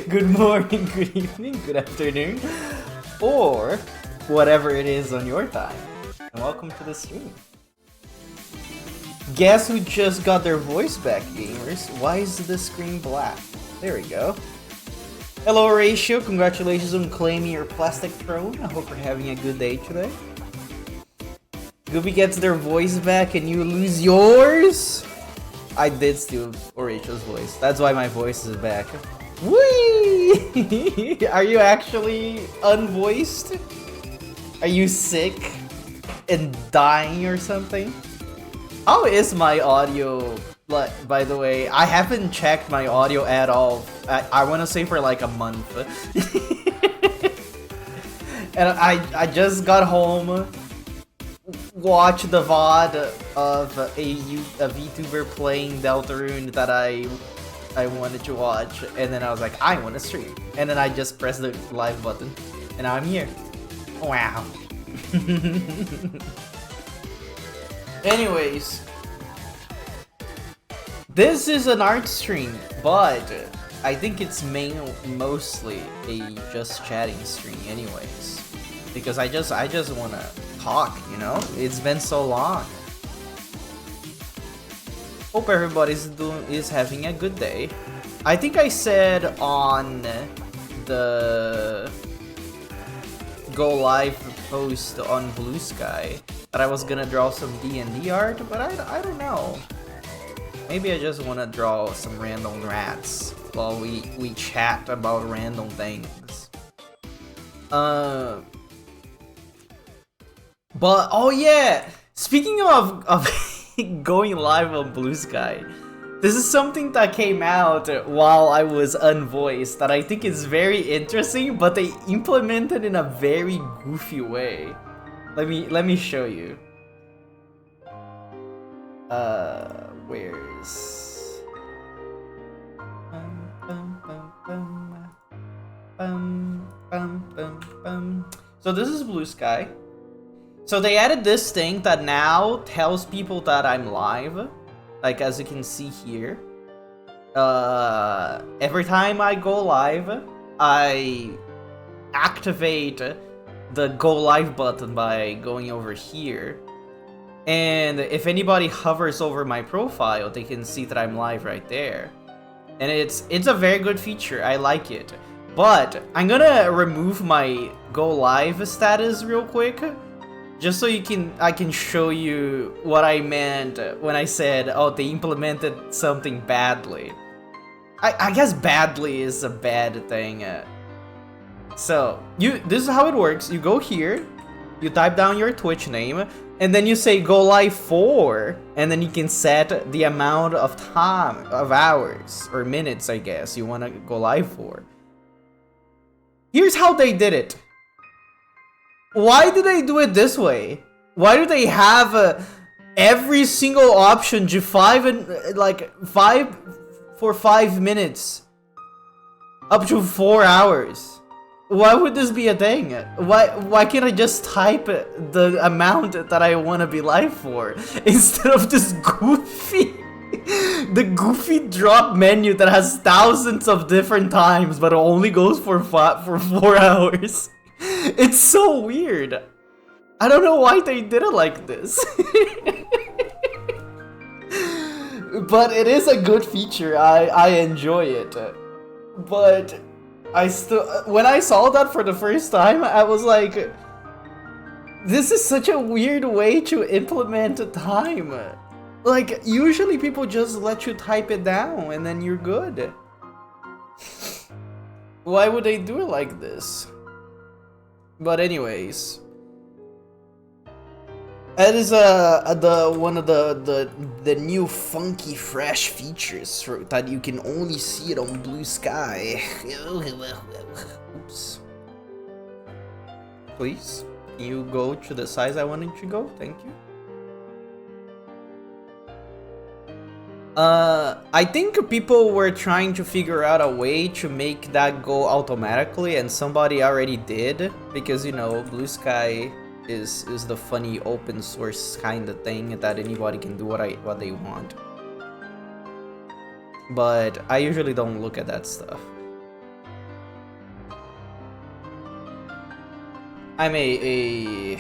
Good morning, good evening, good afternoon, or whatever it is on your time. And welcome to the stream. Guess who just got their voice back, gamers? Why is the screen black? There we go. Hello, Ratio. Congratulations on claiming your plastic throne. I hope you're having a good day today. Gooby gets their voice back and you lose yours? I did steal Horatia's voice. That's why my voice is back. Whee! Are you actually unvoiced? Are you sick and dying or something? How is my audio? Like, by the way, I haven't checked my audio at all. I want to say for like a month. And I just got home, watched the VOD of a VTuber playing Deltarune that I wanted to watch, and then I was like, I want to stream. And then I just pressed the live button, and now I'm here. Wow. Anyways, this is an art stream, but I think it's mostly a just chatting stream anyways. Because I just wanna talk, you know? It's been so long. Hope everybody's having a good day. I think I said on the Go Live post on Blue Sky that I was gonna draw some D&D art, but I don't know. Maybe I just wanna draw some random rats while we chat about random things. But oh yeah, speaking of going live on Blue Sky, this is something that came out while I was unvoiced that I think is very interesting, but they implemented in a very goofy way. Let me show you. Where's So this is Blue Sky. So they added this thing that now tells people that I'm live, like as you can see here. Every time I go live, I activate the go live button by going over here. And if anybody hovers over my profile, they can see that I'm live right there. And it's a very good feature, I like it. But I'm gonna remove my go live status real quick. Just so I can show you what I meant when I said, oh, they implemented something badly. I guess badly is a bad thing. So, this is how it works. You go here, you type down your Twitch name, and then you say go live for, and then you can set the amount of time, of hours, or minutes, I guess, you want to go live for. Here's how they did it. Why do they do it this way? Why do they have every single option to 5 for 5 minutes, up to 4 hours? Why would this be a thing? Why can't I just type the amount that I want to be live for instead of this the goofy drop menu that has thousands of different times but only goes for 4 hours? It's so weird. I don't know why they did it like this. But it is a good feature. I enjoy it. But I still, when I saw that for the first time, I was like, this is such a weird way to implement time. Like, usually people just let you type it down and then you're good. Why would they do it like this? But anyways, that is one of the new funky fresh features that you can only see it on Blue Sky. Oops. Please, can you go to the size I wanted to go? Thank you. I think people were trying to figure out a way to make that go automatically, and somebody already did, because, you know, Blue Sky is the funny open source kind of thing that anybody can do what they want. But I usually don't look at that stuff. I'm I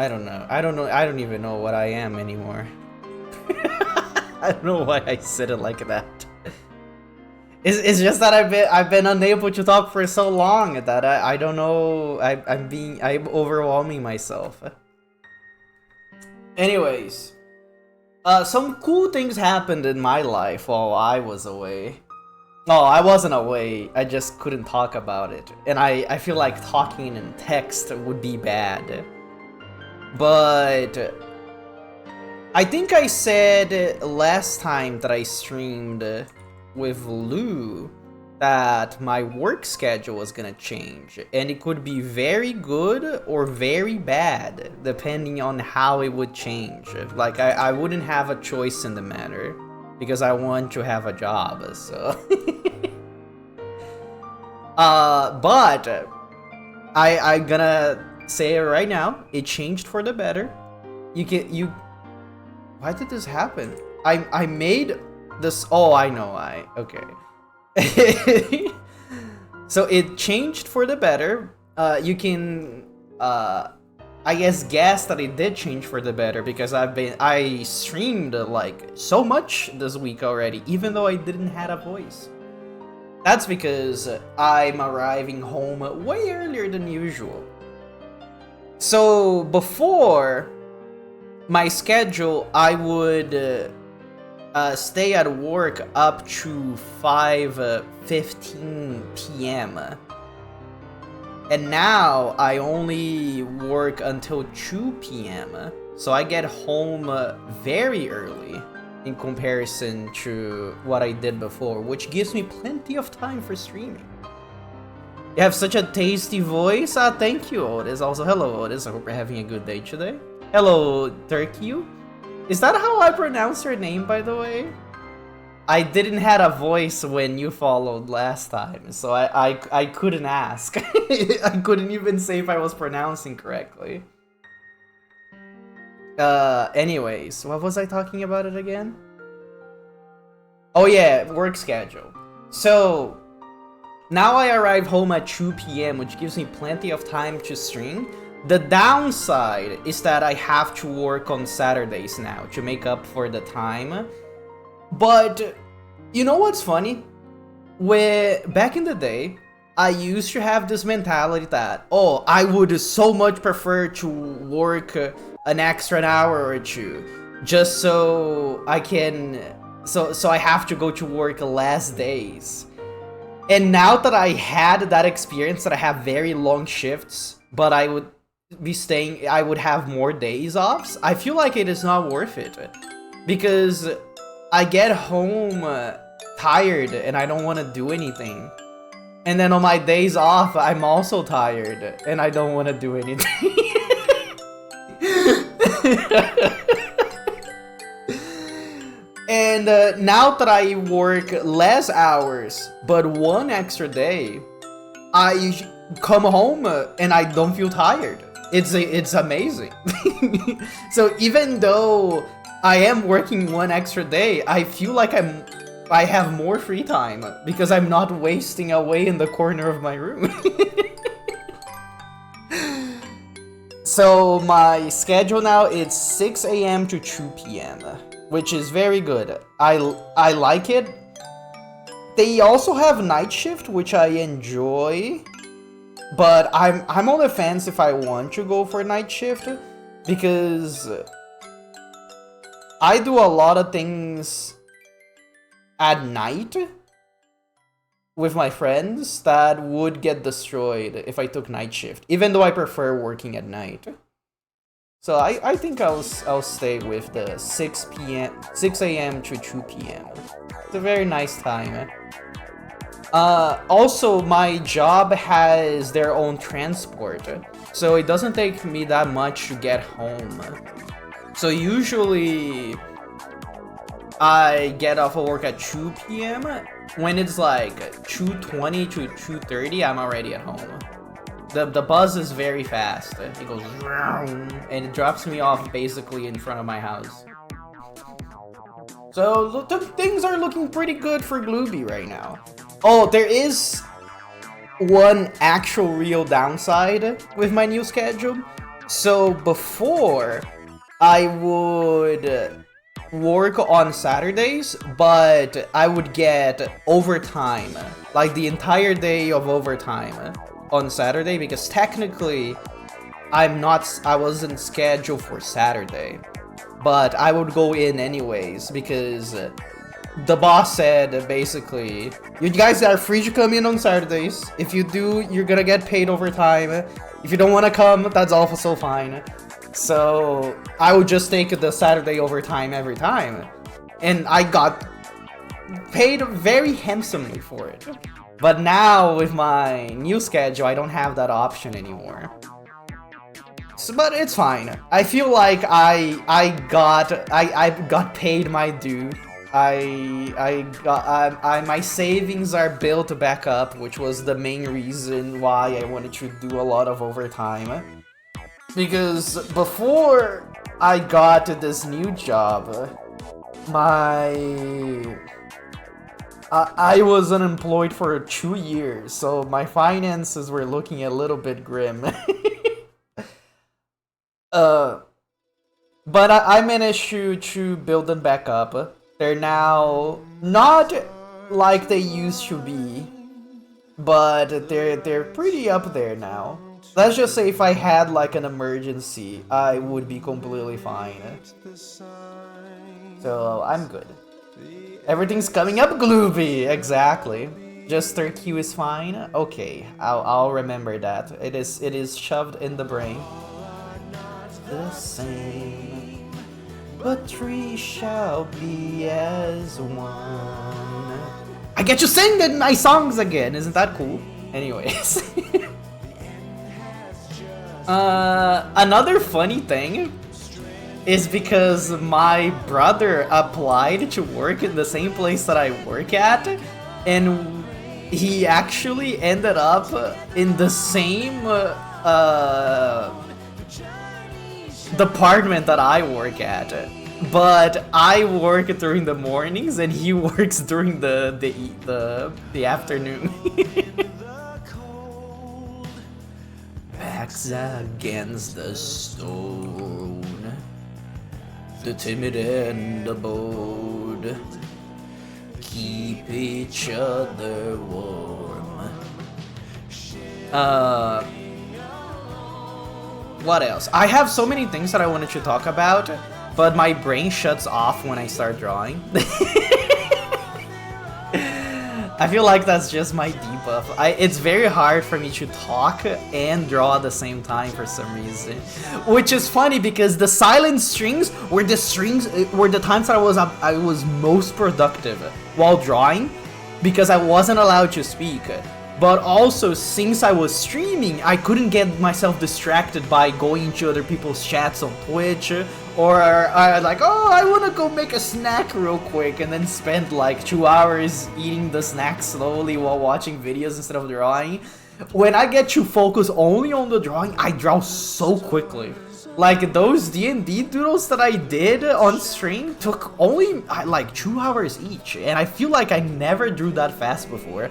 don't know. I don't even know what I am anymore. I don't know why I said it like that. It's just that I've been unable to talk for so long that I don't know. I'm overwhelming myself. Anyways, Some cool things happened in my life while I was away. No, I wasn't away, I just couldn't talk about it. And I feel like talking in text would be bad. But I think I said last time that I streamed with Lou that my work schedule was gonna change, and it could be very good or very bad depending on how it would change. Like I wouldn't have a choice in the matter because I want to have a job, so but I gonna say it right now, it changed for the better. Why did this happen? I made this. Oh, I know why. Okay. So it changed for the better. You can, I guess that it did change for the better because I streamed like so much this week already, even though I didn't have a voice. That's because I'm arriving home way earlier than usual. So before my schedule, I would stay at work up to 5:15 p.m. And now I only work until 2 p.m. So I get home very early in comparison to what I did before, which gives me plenty of time for streaming. You have such a tasty voice. Thank you, Otis. Also, hello, Otis. I hope you're having a good day today. Hello, Turkey. Is that how I pronounce your name, by the way? I didn't have a voice when you followed last time, so I couldn't ask. I couldn't even say if I was pronouncing correctly. Anyways, what was I talking about it again? Oh yeah, work schedule. So, now I arrive home at 2 p.m., which gives me plenty of time to stream. The downside is that I have to work on Saturdays now to make up for the time. But you know what's funny? Back in the day, I used to have this mentality that, oh, I would so much prefer to work an extra hour or two just so I can, so I have to go to work less days. And now that I had that experience that I have very long shifts, but I would have more days off, I feel like it is not worth it. Because I get home tired and I don't want to do anything. And then on my days off, I'm also tired and I don't want to do anything. And now that I work less hours, but 1 extra day, I come home and I don't feel tired. It's amazing. So even though I am working 1 extra day, I feel like I have more free time because I'm not wasting away in the corner of my room. So my schedule now is 6 a.m. to 2 p.m., which is very good. I like it. They also have night shift, which I enjoy. But I'm on the fence if I want to go for night shift, because I do a lot of things at night with my friends that would get destroyed if I took night shift, even though I prefer working at night. So I think I'll stay with the 6 a.m. to 2 p.m. It's a very nice time. Also, my job has their own transport, so it doesn't take me that much to get home. So usually, I get off of work at 2 p.m. When it's like 2:20 to 2:30, I'm already at home. The bus is very fast. It goes and it drops me off basically in front of my house. So things are looking pretty good for Glooby right now. Oh, there is one actual real downside with my new schedule. So before, I would work on Saturdays, but I would get overtime, like the entire day of overtime on Saturday, because technically I wasn't scheduled for Saturday, but I would go in anyways because the boss said basically, you guys are free to come in on Saturdays. If you do, you're gonna get paid overtime. If you don't want to come, that's also fine. So I would just take the Saturday overtime every time. And I got paid very handsomely for it. But now with my new schedule, I don't have that option anymore. So, but it's fine. I feel like I got paid my due. My savings are built back up, which was the main reason why I wanted to do a lot of overtime. Because before I got this new job, I was unemployed for 2 years, so my finances were looking a little bit grim. But I managed to build them back up. They're now not like they used to be, but they're pretty up there now. Let's just say if I had like an emergency, I would be completely fine. So I'm good. Everything's coming up, Glooby. Exactly. Just 3Q is fine. Okay, I'll remember that. It is shoved in the brain. The same, but three shall be as one. I get to sing my songs again. Isn't that cool? Anyways. Another funny thing is because my brother applied to work in the same place that I work at, and he actually ended up in the same department that I work at. But I work during the mornings and he works during the afternoon. Backs against the stone, the timid and the bold keep each other warm. What else? I have so many things that I wanted to talk about, but my brain shuts off when I start drawing. I feel like that's just my debuff. It's very hard for me to talk and draw at the same time for some reason. Which is funny because the silent strings were the times that I was most productive while drawing, because I wasn't allowed to speak. But also, since I was streaming, I couldn't get myself distracted by going into other people's chats on Twitch, or like, oh, I wanna go make a snack real quick, and then spend like 2 hours eating the snack slowly while watching videos instead of drawing. When I get to focus only on the drawing, I draw so quickly. Like, those D&D doodles that I did on stream took only like 2 hours each, and I feel like I never drew that fast before.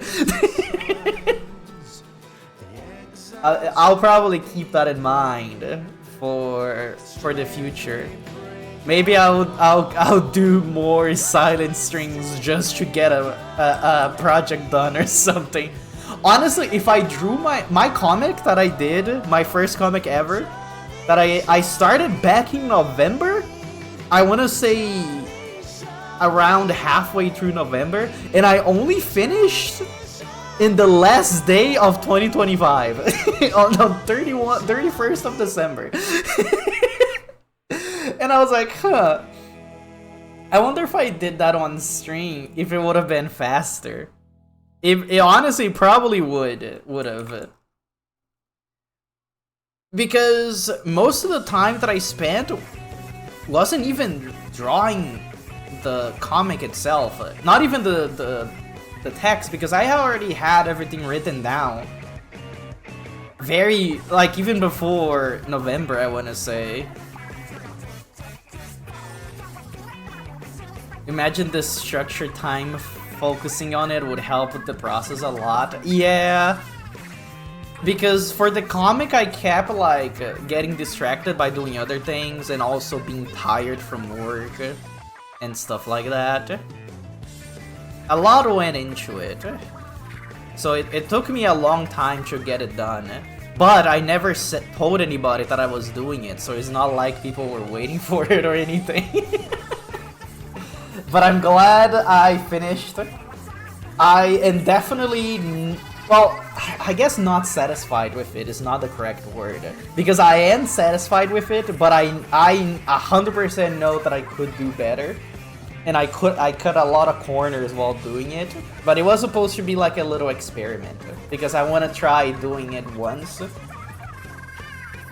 I'll probably keep that in mind for the future. Maybe I'll do more silent strings just to get a project done or something. Honestly, if I drew my comic that I did, my first comic ever, that I started back in November, I want to say around halfway through November, and I only finished in the last day of 2025, on the 31st of December. And I was like, huh, I wonder if I did that on stream, if it would have been faster. It honestly probably would have. Because most of the time that I spent wasn't even drawing the comic itself, not even the text, because I already had everything written down. Very, like, even before November, I want to say. Imagine the structured time focusing on it would help with the process a lot. Yeah. Because for the comic, I kept, like, getting distracted by doing other things and also being tired from work and stuff like that. A lot went into it. So it took me a long time to get it done. But I never told anybody that I was doing it, so it's not like people were waiting for it or anything. But I'm glad I finished. I am definitely, well, I guess not satisfied with it is not the correct word. Because I am satisfied with it, but I 100% know that I could do better. And I cut a lot of corners while doing it. But it was supposed to be like a little experiment. Because I want to try doing it once.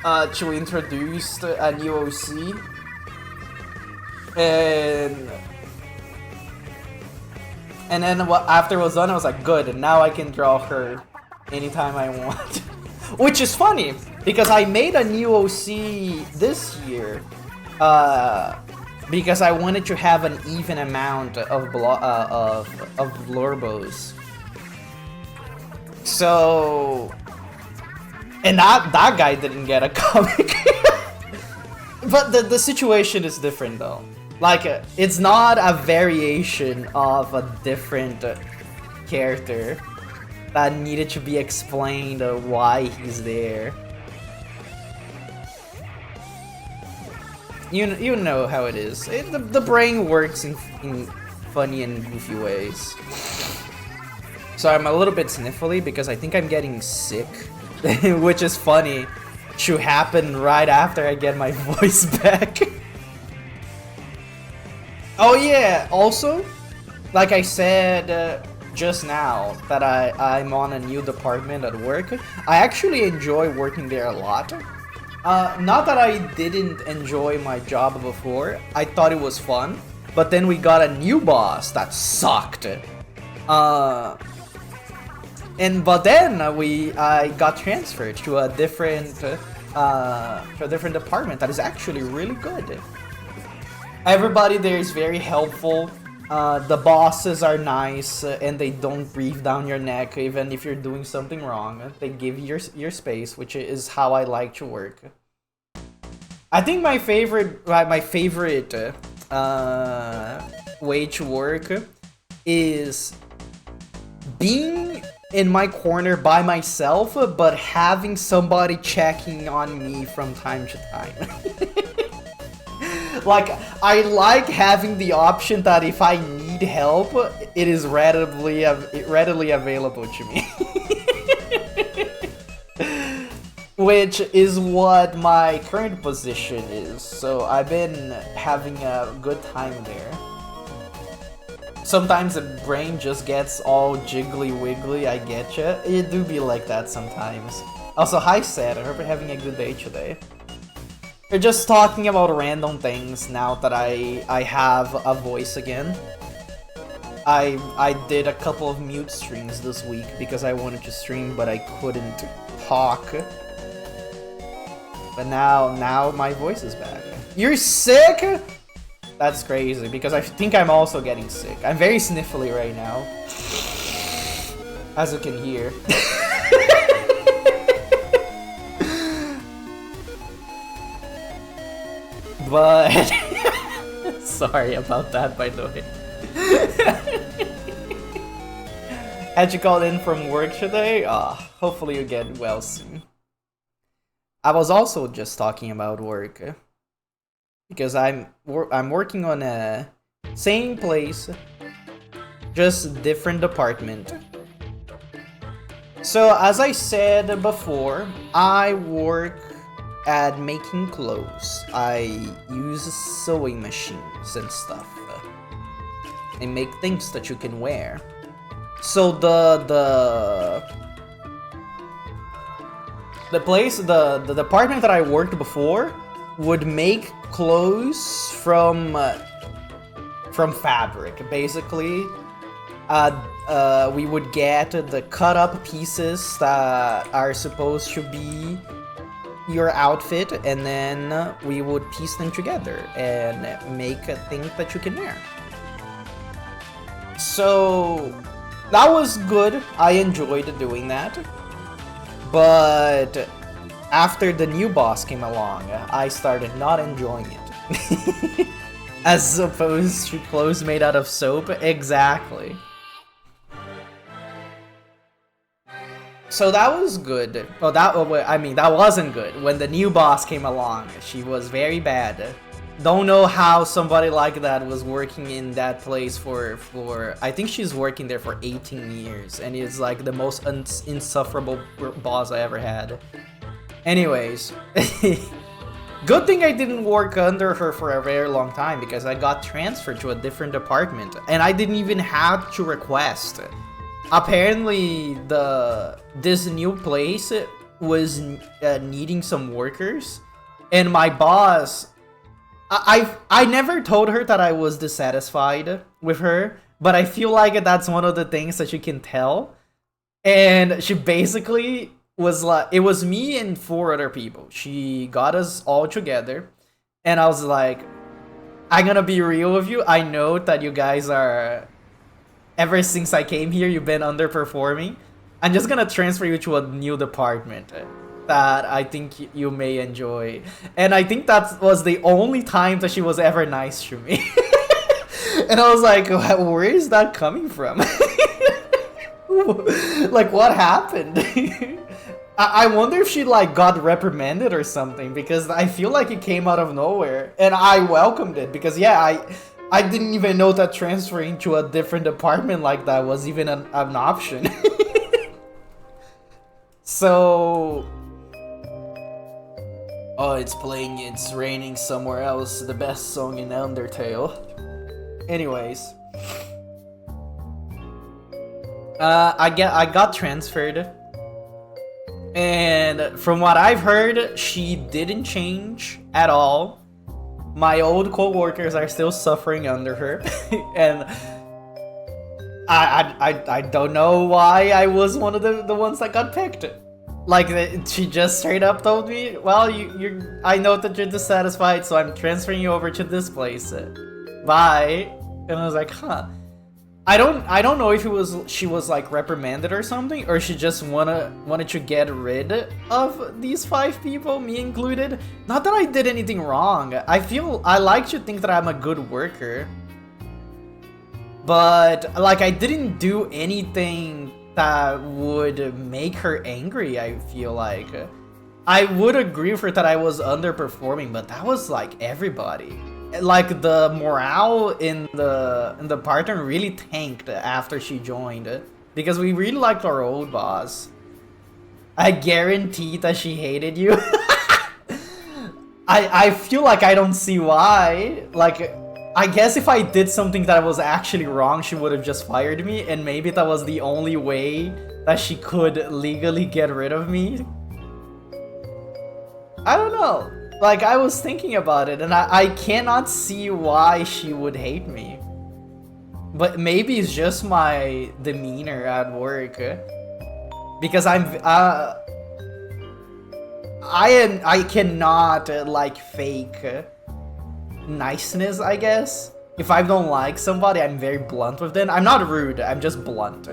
To introduce a new OC. And then after it was done, I was like, good, now I can draw her anytime I want. Which is funny, because I made a new OC this year, because I wanted to have an even amount of Lorbos. So, and that guy didn't get a comic. But the situation is different though. Like, it's not a variation of a different character that needed to be explained why he's there. You know how it is. The brain works in funny and goofy ways. So I'm a little bit sniffly because I think I'm getting sick, which is funny to happen right after I get my voice back. Oh yeah, also, like I said just now that I'm on a new department at work, I actually enjoy working there a lot. Not that I didn't enjoy my job before, I thought it was fun, but then we got a new boss that sucked. But then I got transferred to a different department that is actually really good. Everybody there is very helpful. The bosses are nice and they don't breathe down your neck even if you're doing something wrong. They give you your space, which is how I like to work. I think my favorite way to work is being in my corner by myself, but having somebody checking on me from time to time. Like, I like having the option that if I need help, it is readily available to me. Which is what my current position is, so I've been having a good time there. Sometimes the brain just gets all jiggly wiggly, I getcha. It do be like that sometimes. Also, hi Seth, I hope you're having a good day today. We're just talking about random things now that I have a voice again. I did a couple of mute streams this week because I wanted to stream but I couldn't talk. But now my voice is back. You're sick? That's crazy because I think I'm also getting sick. I'm very sniffly right now, as you can hear. But sorry about that, by the way. Had you called in from work today? Hopefully you get well soon. I was also just talking about work because I'm working on a same place, just different department. So as I said before, I work at making clothes. I use sewing machines and stuff and make things that you can wear. So the department that I worked before would make clothes from fabric, basically. We would get the cut up pieces that are supposed to be your outfit, and then we would piece them together and make a thing that you can wear. So that was good. I enjoyed doing that. But after the new boss came along, I started not enjoying it. As opposed to clothes made out of soap? Exactly. So that was good. Oh, I mean, that wasn't good. When the new boss came along, she was very bad. Don't know how somebody like that was working in that place for I think she's working there for 18 years, and it's like the most insufferable boss I ever had. Anyways, good thing I didn't work under her for a very long time, because I got transferred to a different department, and I didn't even have to request. Apparently, this new place was needing some workers, and my boss, I never told her that I was dissatisfied with her, but I feel like that's one of the things that you can tell. And she basically was like, it was me and 4 other people. She got us all together, and I was like, I'm gonna be real with you. I know that you guys are, ever since I came here, you've been underperforming. I'm just gonna transfer you to a new department that I think you may enjoy. And I think that was the only time that she was ever nice to me. And I was like, where is that coming from? Like, what happened? I wonder if she like got reprimanded or something, because I feel like it came out of nowhere, and I welcomed it, because yeah, I didn't even know that transferring to a different department like that was even an option. So, oh, it's playing It's Raining Somewhere Else, the best song in Undertale. Anyways, I got transferred, and from what I've heard, she didn't change at all. My old co-workers are still suffering under her, and I don't know why I was one of the ones that got picked. Like, she just straight up told me, well, I know that you're dissatisfied, so I'm transferring you over to this place. Bye. And I was like, huh. I don't know if she was like reprimanded or something, or she just wanted to get rid of these 5 people, me included. Not that I did anything wrong. I like to think that I'm a good worker, but like, I didn't do anything that would make her angry. I feel like I would agree with her that I was underperforming, but that was like everybody. Like, the morale in the partner really tanked after she joined, because we really liked our old boss. I guarantee that she hated you. I feel like I don't see why. Like, I guess if I did something that was actually wrong, she would have just fired me, and maybe that was the only way that she could legally get rid of me. I don't know. Like, I was thinking about it, and I cannot see why she would hate me. But maybe it's just my demeanor at work. Because I cannot, like, fake niceness, I guess. If I don't like somebody, I'm very blunt with them. I'm not rude, I'm just blunt.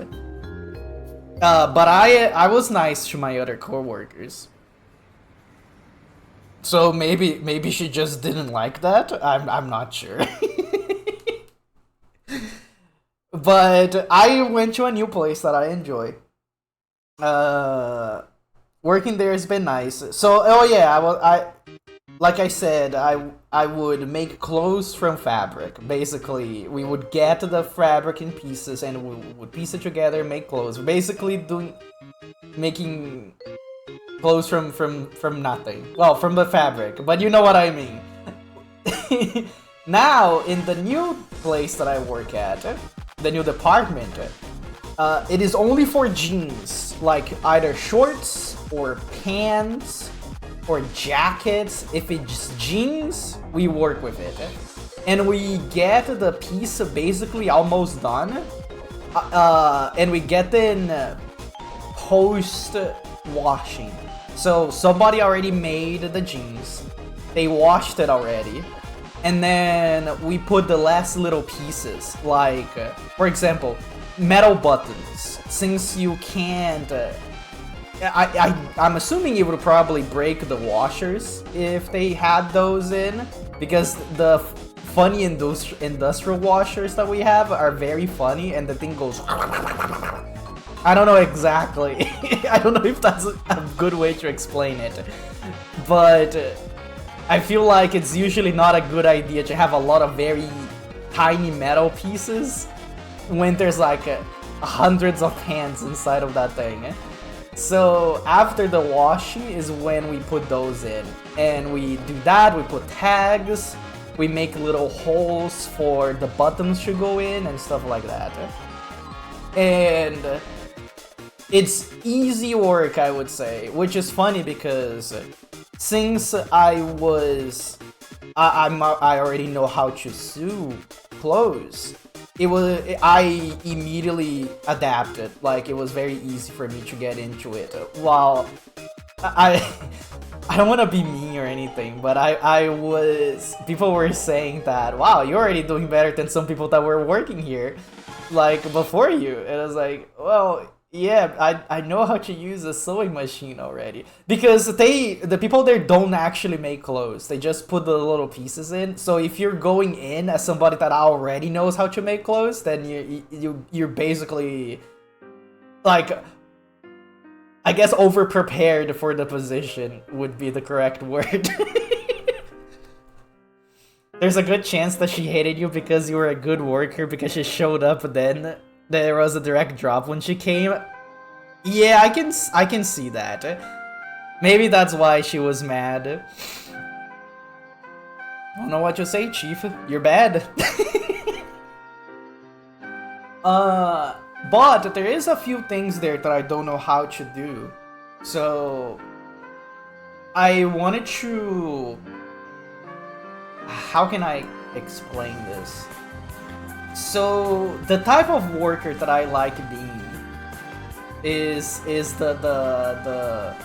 But I was nice to my other co-workers. So maybe she just didn't like that. I'm not sure. But I went to a new place that I enjoy. Working there has been nice. So, oh yeah, like I said, I would make clothes from fabric. Basically, we would get the fabric in pieces and we would piece it together, make clothes. Basically making clothes from nothing. Well, from the fabric, but you know what I mean. Now, in the new place that I work at, the new department, it is only for jeans, like either shorts or pants or jackets. If it's jeans, we work with it, and we get the piece basically almost done, and we get the post washing. So somebody already made the jeans, they washed it already, and then we put the last little pieces, like for example, metal buttons. Since you can't, I'm assuming it would probably break the washers if they had those in, because the funny industrial washers that we have are very funny, and the thing goes. I don't know exactly. I don't know if that's a good way to explain it, but I feel like it's usually not a good idea to have a lot of very tiny metal pieces when there's like hundreds of pans inside of that thing. So after the washi is when we put those in, and we do that, we put tags, we make little holes for the buttons to go in and stuff like that. And it's easy work, I would say, which is funny because since I already know how to sew clothes, I immediately adapted. Like, it was very easy for me to get into it. While I don't want to be mean or anything, but people were saying that, wow, you're already doing better than some people that were working here, like, before you. And I was like, well, yeah, I know how to use a sewing machine already. Because the people there don't actually make clothes. They just put the little pieces in. So if you're going in as somebody that already knows how to make clothes, then you're basically, like, I guess over-prepared for the position would be the correct word. There's a good chance that she hated you because you were a good worker, because she showed up then. There was a direct drop when she came. Yeah, I can see that. Maybe that's why she was mad. I don't know what to say, Chief. You're bad. But there is a few things there that I don't know how to do. So I wanted to... How can I explain this? So the type of worker that I like being is the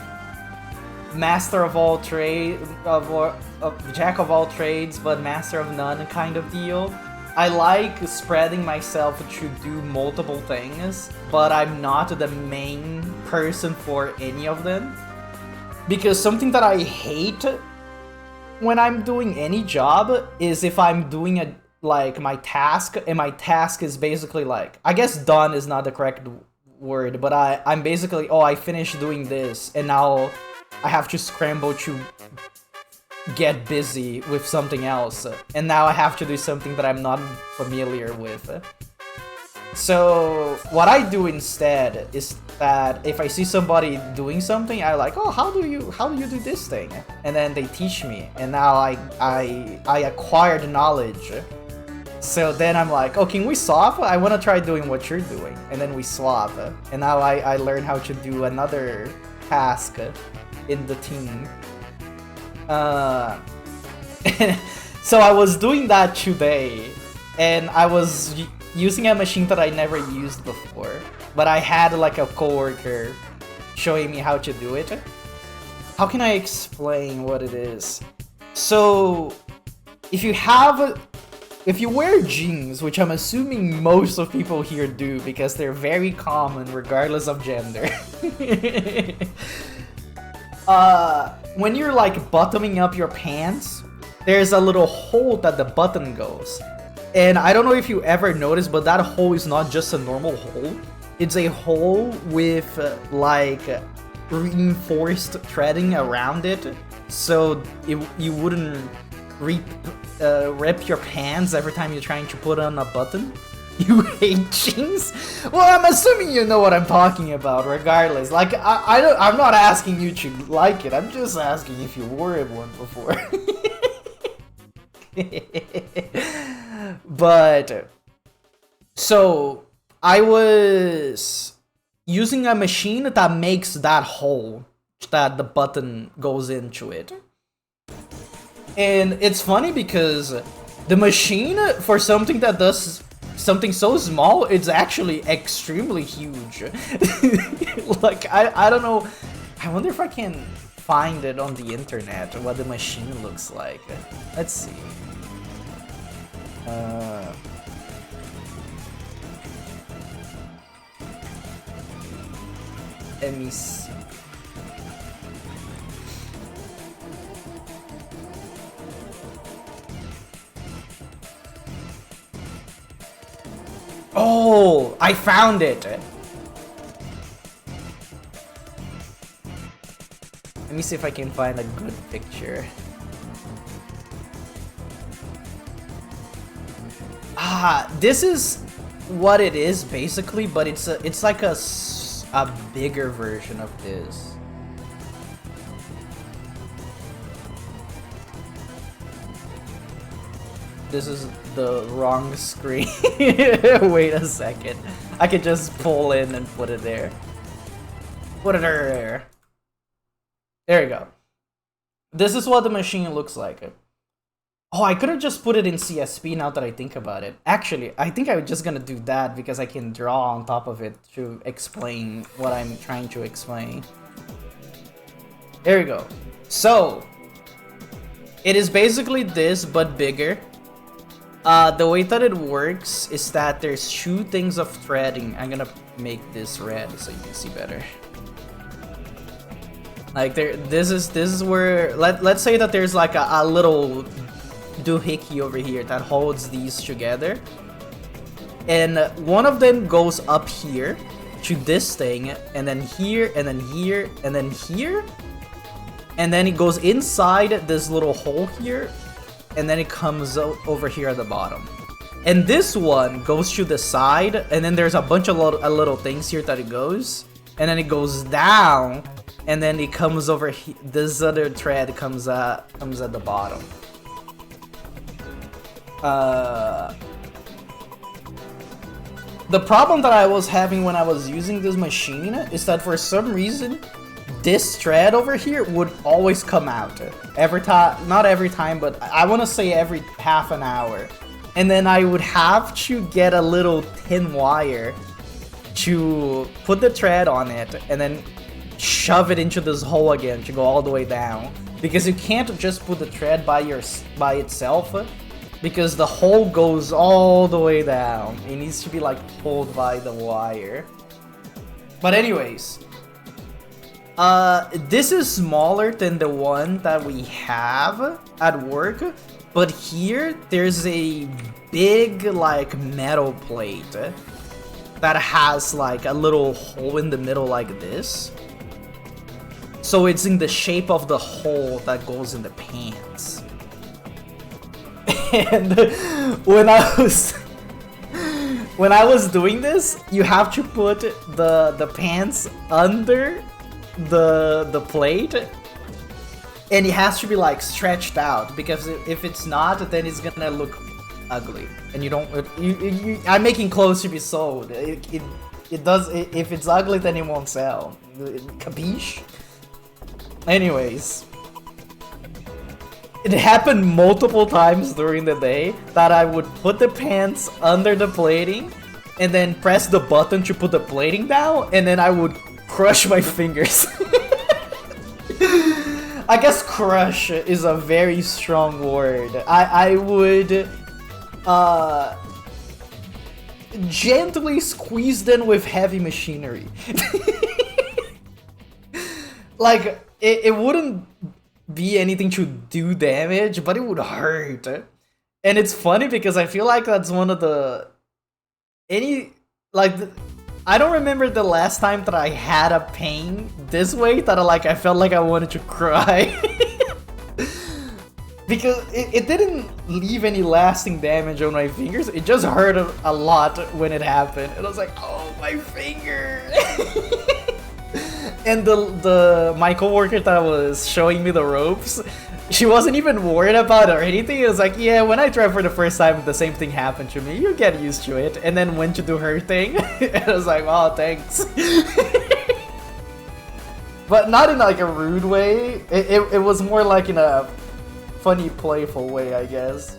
master of all trade of jack of all trades but master of none kind of deal. I like spreading myself to do multiple things, but I'm not the main person for any of them. Because something that I hate when I'm doing any job is if I'm doing my task, and my task is basically like, I guess done is not the correct word, but I'm basically, oh, I finished doing this, and now I have to scramble to get busy with something else, and now I have to do something that I'm not familiar with. So what I do instead is that if I see somebody doing something, I like, oh, how do you do this thing? And then they teach me, and now I acquired knowledge. So then I'm like, oh, can we swap? I want to try doing what you're doing. And then we swap, and now I learn how to do another task in the team. So I was doing that today, and I was using a machine that I never used before, but I had like a coworker showing me how to do it. How can I explain what it is? So if you wear jeans, which I'm assuming most of people here do because they're very common regardless of gender. When you're like buttoning up your pants, there's a little hole that the button goes. And I don't know if you ever noticed, but that hole is not just a normal hole. It's a hole with like reinforced threading around it, so you wouldn't rip your pants every time you're trying to put on a button. You hate jeans? Well, I'm assuming you know what I'm talking about, regardless. Like, I'm not asking you to like it, I'm just asking if you wore one before. But, so, I was using a machine that makes that hole that the button goes into it. And it's funny because the machine, for something that does something so small, it's actually extremely huge. Like, I don't know, I wonder if I can find it on the internet, what the machine looks like. Let's see. Let me see. Oh, I found it. Let me see if I can find a good picture. This is what it is basically, but it's like a bigger version of this. This is the wrong screen. Wait a second. I could just pull in and put it there. Put it there. There you go. This is what the machine looks like. Oh, I could have just put it in CSP now that I think about it. Actually, I think I'm just gonna do that because I can draw on top of it to explain what I'm trying to explain. There we go. So, it is basically this, but bigger. The way that it works is that there's 2 things of threading. I'm gonna make this red so you can see better. Like this is where let's say that there's like a little doohickey over here that holds these together, and one of them goes up here to this thing, and then here, and then here, and then here, and then it goes inside this little hole here, and then it comes over here at the bottom. And this one goes to the side, and then there's a bunch of little things here that it goes, and then it goes down, and then it comes over here. This other thread comes at the bottom. The problem that I was having when I was using this machine is that for some reason this thread over here would always come out every time. Not every time, but I want to say every half an hour, and then I would have to get a little thin wire to put the thread on it and then shove it into this hole again to go all the way down, because you can't just put the thread by itself, because the hole goes all the way down. It needs to be like pulled by the wire. But anyways, this is smaller than the one that we have at work, but here there's a big like metal plate that has like a little hole in the middle like this. So it's in the shape of the hole that goes in the pants. And when I was doing this, you have to put the pants under the plate, and it has to be like stretched out, because if it's not, then it's gonna look ugly, and you don't. I'm making clothes to be sold. It does. If it's ugly, then it won't sell. Capiche? Anyways, it happened multiple times during the day that I would put the pants under the plating and then press the button to put the plating down, and then I would crush my fingers. I guess crush is a very strong word. I would gently squeeze them with heavy machinery. Like, it wouldn't be anything to do damage, but it would hurt. And it's funny because I feel like that's one of the... I don't remember the last time that I had a pain this way that I felt like I wanted to cry. Because it didn't leave any lasting damage on my fingers. It just hurt a lot when it happened. And I was like, oh, my finger! And my coworker that was showing me the ropes, she wasn't even worried about it or anything. It was like, yeah, when I tried for the first time, the same thing happened to me. You get used to it. And then went to do her thing. And I was like, oh, thanks. But not in like a rude way. It was more like in a funny, playful way, I guess.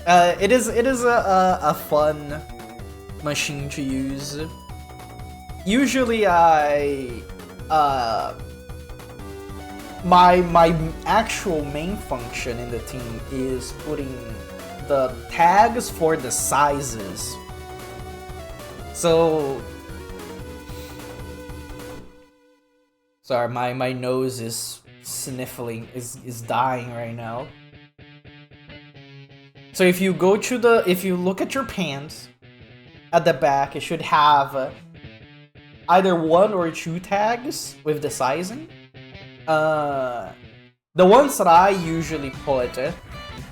It is a fun machine to use. Usually my actual main function in the team is putting the tags for the sizes. So sorry, my nose is sniffling, is dying right now. So if you look at your pants at the back, it should have either 1 or 2 tags with the sizing. The ones that I usually put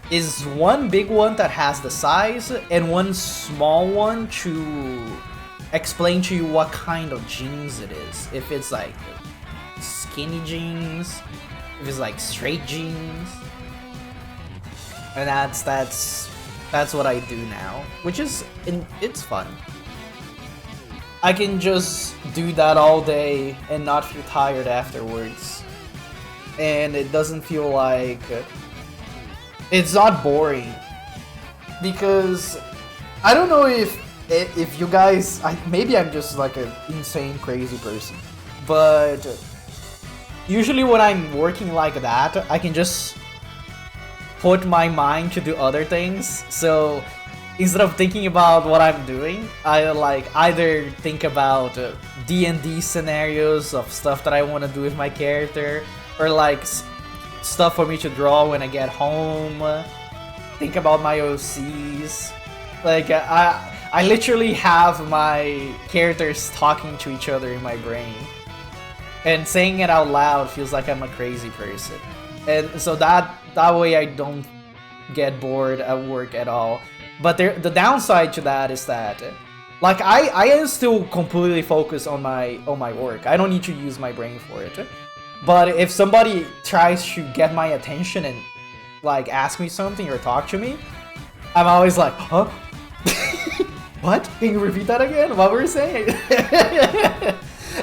is one big one that has the size and one small one to explain to you what kind of jeans it is. If it's like skinny jeans, if it's like straight jeans. And that's what I do now, which is it's fun. I can just do that all day and not feel tired afterwards. And it doesn't feel like it's not boring, because I don't know if you guys, maybe I'm just like an insane crazy person, but usually when I'm working like that, I can just put my mind to do other things. So instead of thinking about what I'm doing, I like either think about D&D scenarios of stuff that I want to do with my character, or like stuff for me to draw when I get home, think about my OCs. Like I literally have my characters talking to each other in my brain, and saying it out loud feels like I'm a crazy person. And so that way I don't get bored at work at all. But the downside to that is that, like, I am still completely focused on my work. I don't need to use my brain for it. But if somebody tries to get my attention and like ask me something or talk to me, I'm always like, huh? What? Can you repeat that again? What were you saying?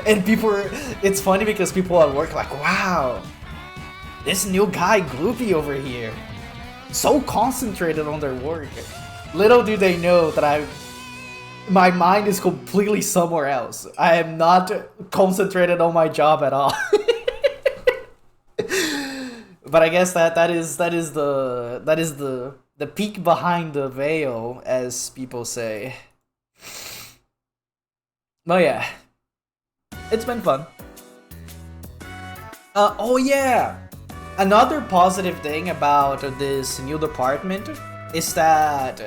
And it's funny because people at work are like, wow, this new guy Gloopy over here, so concentrated on their work. Little do they know that my mind is completely somewhere else. I am not concentrated on my job at all. But I guess that is the peek behind the veil, as people say. But yeah, it's been fun. Oh yeah, another positive thing about this new department is that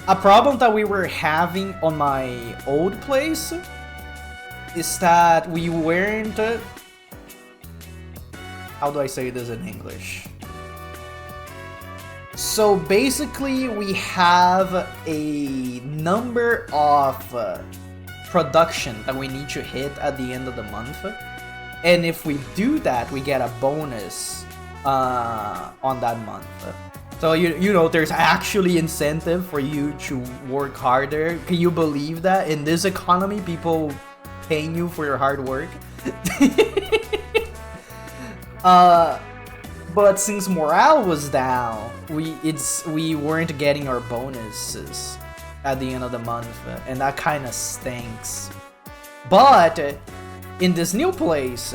a problem that we were having on my old place is that we weren't... How do I say this in English? So basically, we have a number of production that we need to hit at the end of the month. And if we do that, we get a bonus on that month. So you know, there's actually incentive for you to work harder. Can you believe that in this economy, people paying you for your hard work? But since morale was down, we weren't getting our bonuses at the end of the month, and that kind of stinks. But in this new place,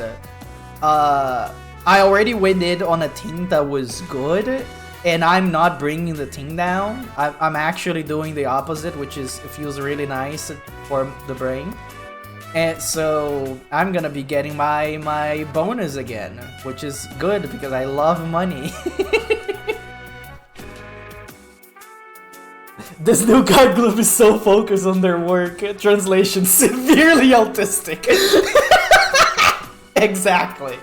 I already went in on a team that was good, and I'm not bringing the team down. I'm actually doing the opposite, which is, it feels really nice for the brain. And so I'm gonna be getting my bonus again, which is good because I love money. This new guy group is so focused on their work. Translation: severely autistic. Exactly.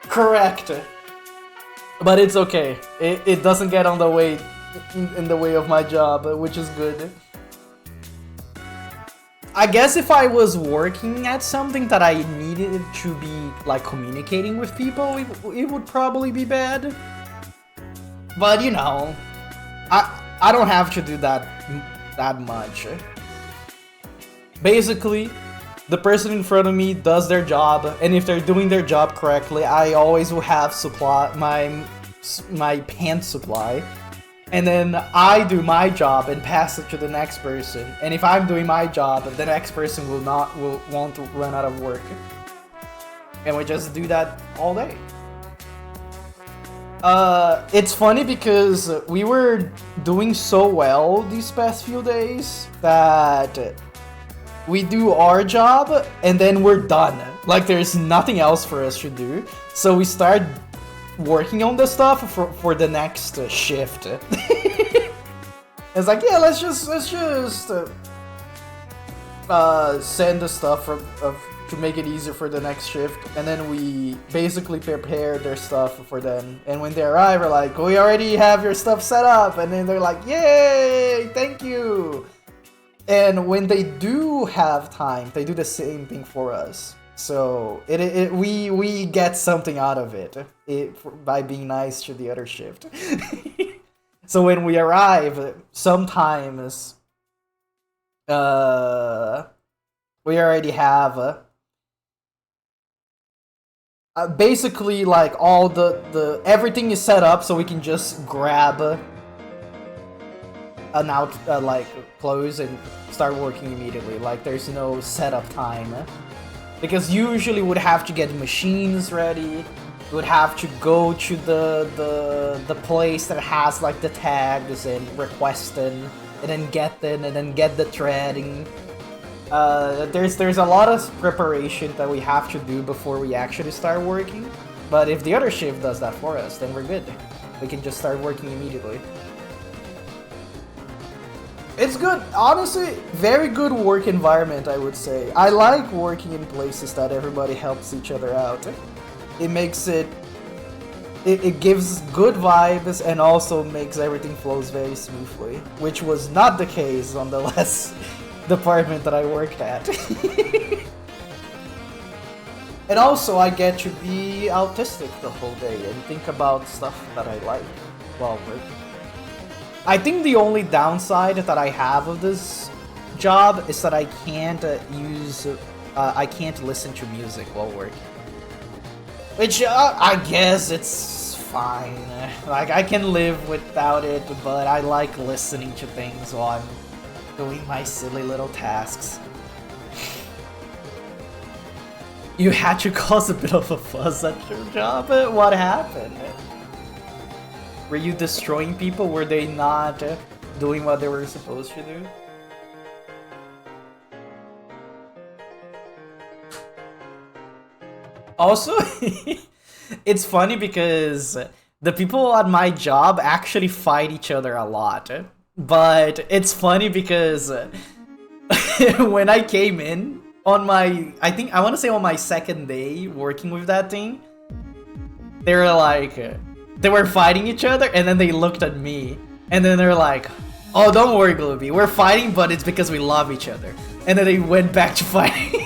Correct. But it's okay. It doesn't get on the way in the way of my job, which is good. I guess if I was working at something that I needed to be like communicating with people, it would probably be bad. But you know, I don't have to do that much. Basically, the person in front of me does their job, and if they're doing their job correctly, I always will have my pants supply. And then I do my job and pass it to the next person. And if I'm doing my job, the next person won't run out of work. And we just do that all day. It's funny because we were doing so well these past few days that we do our job and then we're done. Like, there's nothing else for us to do. So we start working on the stuff for the next shift. It's like, yeah, let's just send the stuff to make it easier for the next shift, and then we basically prepare their stuff for them. And when they arrive, we're like, we already have your stuff set up, and then they're like, yay, thank you. And when they do have time, they do the same thing for us. So we get something out of it by being nice to the other shift. So when we arrive, sometimes we already have basically like all the everything is set up, so we can just grab like clothes and start working immediately. Like there's no setup time, because usually would have to get machines ready, would have to go to the place that has like the tags and request them, and then get them, and then get the threading. There's a lot of preparation that we have to do before we actually start working. But if the other shift does that for us, then we're good. We can just start working immediately. It's good, honestly, very good work environment, I would say. I like working in places that everybody helps each other out. It makes it gives good vibes and also makes everything flows very smoothly, which was not the case on the last department that I worked at. And also I get to be autistic the whole day and think about stuff that I like while working. I think the only downside that I have of this job is that I can't I can't listen to music while working. Which I guess it's fine. Like I can live without it, but I like listening to things while I'm doing my silly little tasks. You had to cause a bit of a fuss at your job? What happened? Were you destroying people? Were they not doing what they were supposed to do? Also, it's funny because the people at my job actually fight each other a lot. But it's funny because when I came in on my, I want to say on my second day working with that thing, they were like, they were fighting each other, and then they looked at me, and then they're like, oh, don't worry, Glooby, we're fighting, but it's because we love each other. And then they went back to fighting.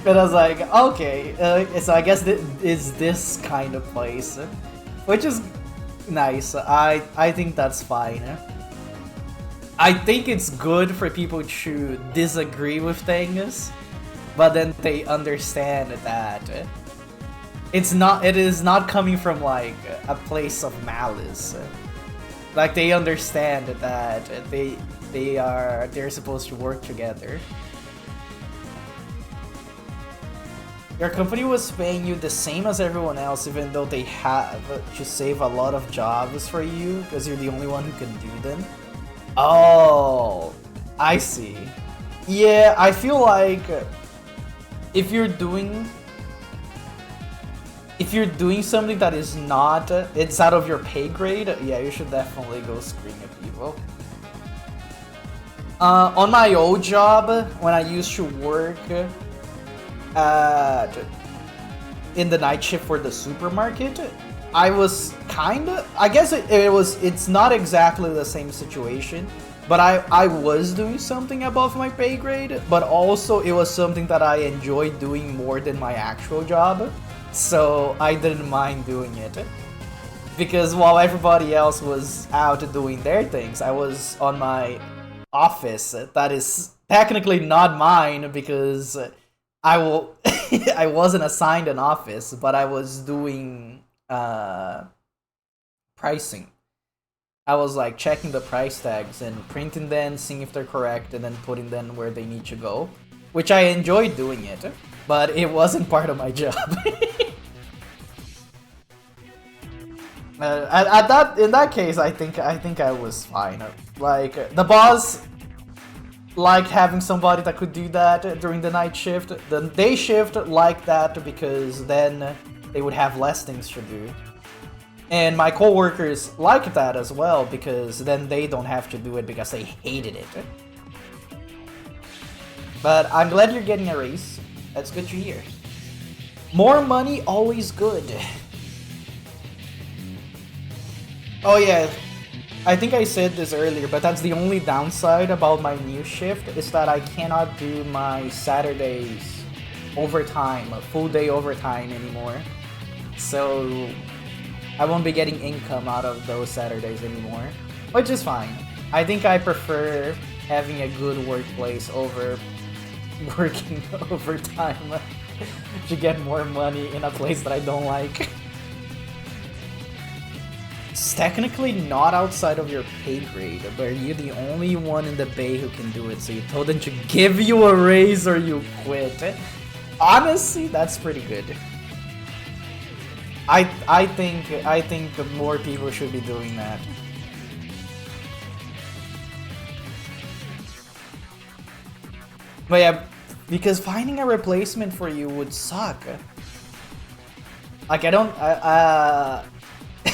And I was like, okay, so I guess is this kind of place, which is nice. I think that's fine. I think it's good for people to disagree with things, but then they understand that it is not coming from like a place of malice. Like they understand that they're supposed to work together. Your company was paying you the same as everyone else, even though they have to save a lot of jobs for you because you're the only one who can do them. Oh, I see. Yeah, I feel like if you're doing something that is not, it's out of your pay grade, yeah, you should definitely go scream at people. On my old job, when I used to work in the night shift for the supermarket, I was kinda, I guess it's not exactly the same situation, but I was doing something above my pay grade, but also it was something that I enjoyed doing more than my actual job, so I didn't mind doing it. Because while everybody else was out doing their things, I was on my office that is technically not mine because I wasn't assigned an office, but I was doing pricing. I was like checking the price tags and printing them, seeing if they're correct, and then putting them where they need to go, which I enjoyed doing it, but it wasn't part of my job. In that case, I think I was fine. Like the boss liked having somebody that could do that during the night shift. The day shift liked that because then they would have less things to do. And my coworkers like that as well, because then they don't have to do it because they hated it. But I'm glad you're getting a raise. That's good to hear. More money, always good. Oh yeah, I think I said this earlier, but that's the only downside about my new shift, is that I cannot do my Saturdays overtime, a full day overtime anymore. So I won't be getting income out of those Saturdays anymore, which is fine. I think I prefer having a good workplace over working overtime to get more money in a place that I don't like. It's technically not outside of your pay grade, but you're the only one in the bay who can do it, so you told them to give you a raise or you quit. Honestly, that's pretty good. I think more people should be doing that. But yeah, because finding a replacement for you would suck. Like I don't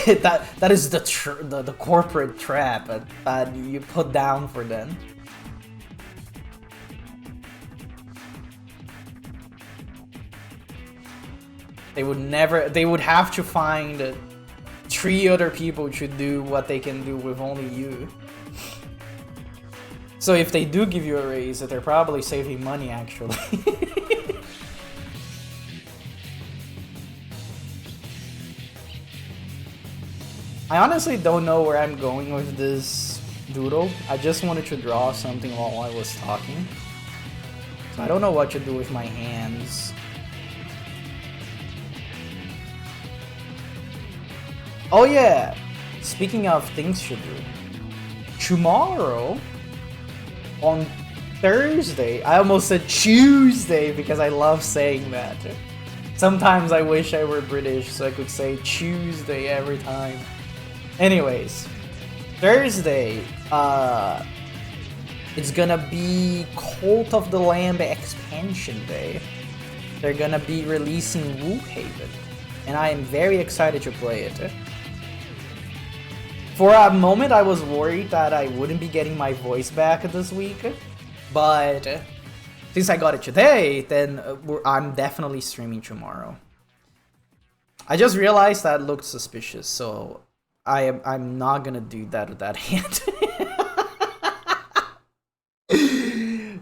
that is the corporate trap that you put down for them. They would have to find 3 other people to do what they can do with only you. So if they do give you a raise, they're probably saving money actually. I honestly don't know where I'm going with this doodle. I just wanted to draw something while I was talking. So I don't know what to do with my hands. Oh yeah, speaking of things to do, tomorrow, on Thursday, I almost said Tuesday because I love saying that. Sometimes I wish I were British so I could say Tuesday every time. Anyways, Thursday, it's gonna be Cult of the Lamb expansion day. They're gonna be releasing Woolhaven, and I am very excited to play it. For a moment, I was worried that I wouldn't be getting my voice back this week, but since I got it today, then I'm definitely streaming tomorrow. I just realized that looked suspicious, so I'm not gonna do that with that hand.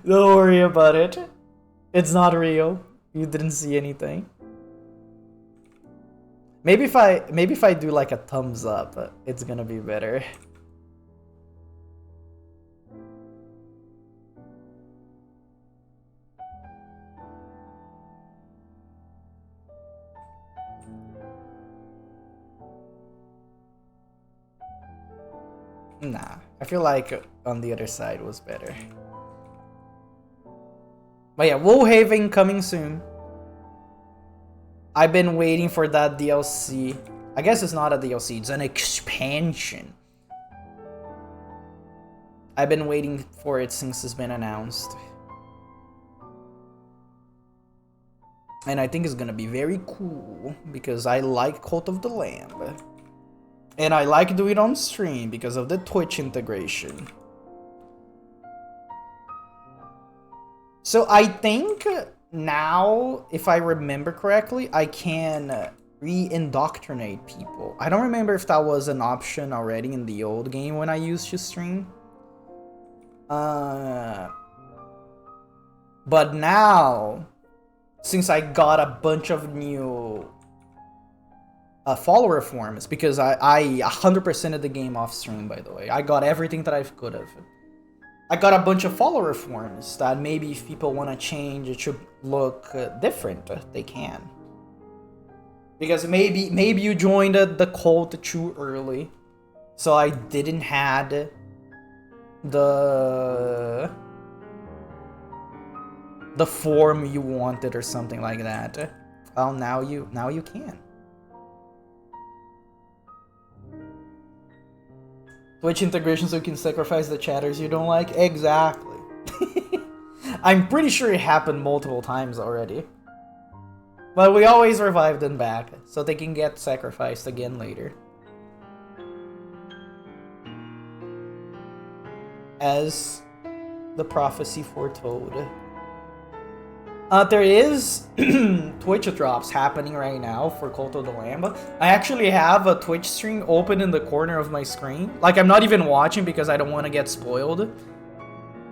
Don't worry about it. It's not real. You didn't see anything. Maybe if I do like a thumbs up, it's gonna be better. Nah, I feel like on the other side was better. But yeah, Woolhaven coming soon. I've been waiting for that DLC. I guess it's not a DLC, it's an expansion. I've been waiting for it since it's been announced. And I think it's gonna be very cool because I like Cult of the Lamb. And I like doing it on stream because of the Twitch integration. So I think now, if I remember correctly, I can re-indoctrinate people. I don't remember if that was an option already in the old game when I used to stream. But now, since I got a bunch of new follower forms, because I 100%ed the game off stream, by the way. I got everything that I could have. I got a bunch of follower forms that maybe if people want to change it should look different, they can. Because maybe you joined the cult too early, so I didn't had the form you wanted or something like that. Well, now you can. Twitch integration so you can sacrifice the chatters you don't like? Exactly. I'm pretty sure it happened multiple times already. But we always revive them back, so they can get sacrificed again later. as the prophecy foretold. There is Twitch drops happening right now for Cult of the Lamb. I actually have a Twitch stream open in the corner of my screen. Like, I'm not even watching because I don't want to get spoiled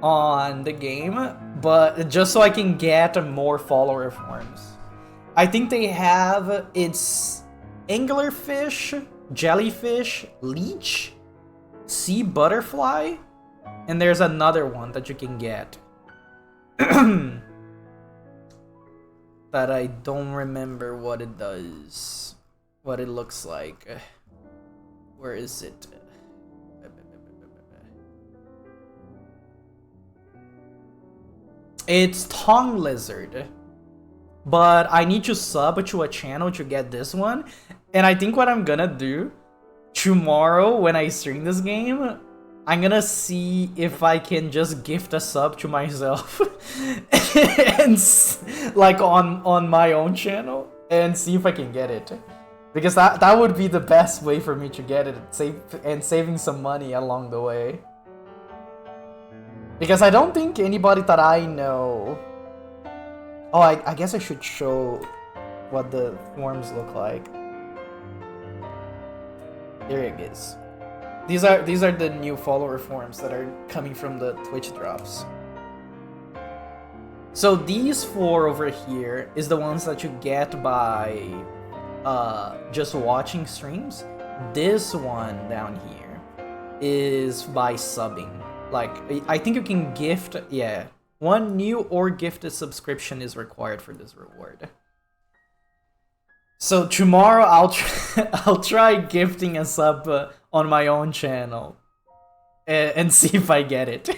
on the game, but just so I can get more follower forms. I think they have, it's anglerfish, jellyfish, leech, sea butterfly, and there's another one that you can get. That I don't remember what it does, what it looks like. Where is it? It's tongue lizard, but I need to sub to a channel to get this one. And I think what I'm gonna do tomorrow when I stream this game, I'm gonna see if I can just gift a sub to myself and like on my own channel and see if I can get it, because that would be the best way for me to get it, saving some money along the way. Because I don't think anybody that I know. Oh, I guess I should show what the forms look like. There it is. These are the new follower forms that are coming from the Twitch drops. So these 4 over here is the ones that you get by just watching streams. This one down here is by subbing. Like, I think you can gift, yeah. 1 new or gifted subscription is required for this reward. So tomorrow I'll try gifting a sub on my own channel and see if I get it.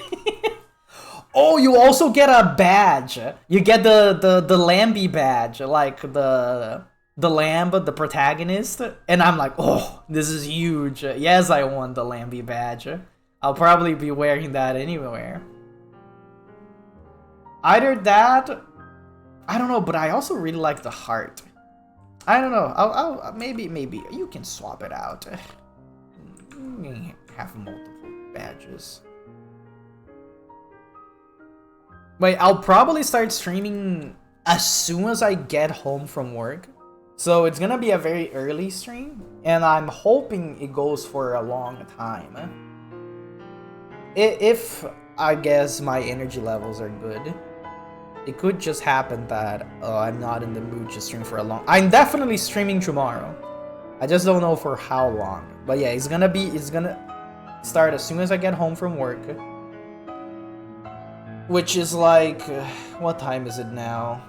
Oh, you also get a badge. You get the Lambie badge, like the Lamb, the protagonist. And I'm like, oh, this is huge. Yes, I want the Lambie badge. I'll probably be wearing that anywhere. Either that, I don't know, but I also really like the heart. I don't know. I'll maybe you can swap it out. You can have multiple badges. Wait, I'll probably start streaming as soon as I get home from work. So it's gonna be a very early stream, and I'm hoping it goes for a long time. If I guess my energy levels are good. It could just happen that I'm not in the mood to stream for a long. I'm definitely streaming tomorrow. I just don't know for how long. But yeah, it's gonna start as soon as I get home from work. Which is like, what time is it now?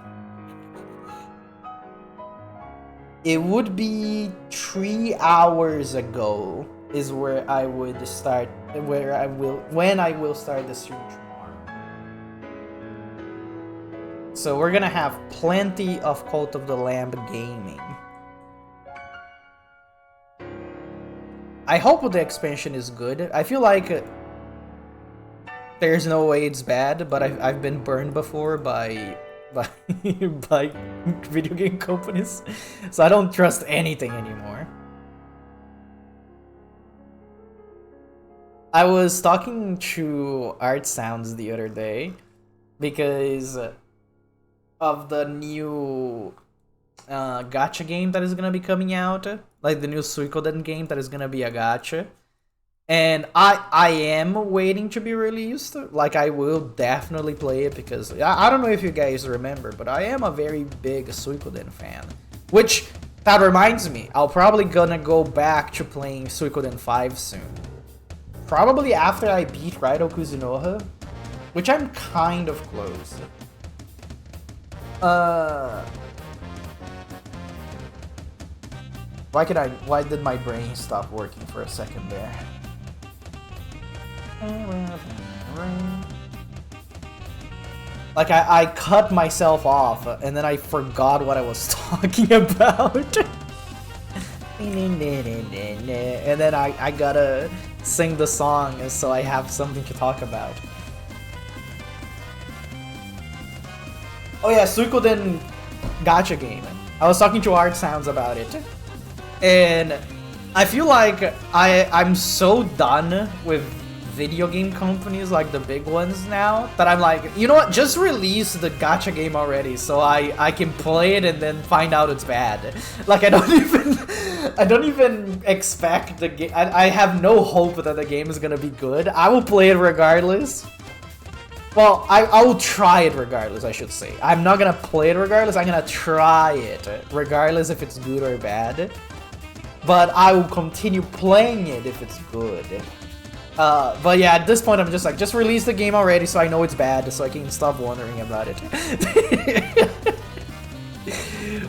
It would be 3 hours ago is where I would start, when I will start the stream tomorrow. So we're gonna have plenty of Cult of the Lamb gaming. I hope the expansion is good. I feel like there's no way it's bad, but I've been burned before by video game companies, so I don't trust anything anymore. I was talking to Art Sounds the other day because of the new gacha game that is gonna be coming out, like the new Suikoden game that is gonna be a gacha, and I am waiting to be released. Like, I will definitely play it because I don't know if you guys remember, but I am a very big Suikoden fan. Which, that reminds me, I'll probably gonna go back to playing Suikoden 5 soon. Probably after I beat Raido Kuzunoha, which I'm kind of close. Why did my brain stop working for a second there? Like, I cut myself off and then I forgot what I was talking about. And then I gotta sing the song so I have something to talk about. Oh yeah, Suikoden gacha game. I was talking to Art Sounds about it. And I feel like I'm so done with video game companies, like the big ones now, that I'm like, you know what, just release the gacha game already so I can play it and then find out it's bad. Like, I don't even expect the game. I have no hope that the game is gonna be good. I will play it regardless. Well, I will try it regardless, I should say. I'm not gonna play it regardless, I'm gonna try it regardless if it's good or bad. But I will continue playing it if it's good. But yeah, at this point I'm just like, just release the game already so I know it's bad, so I can stop wondering about it.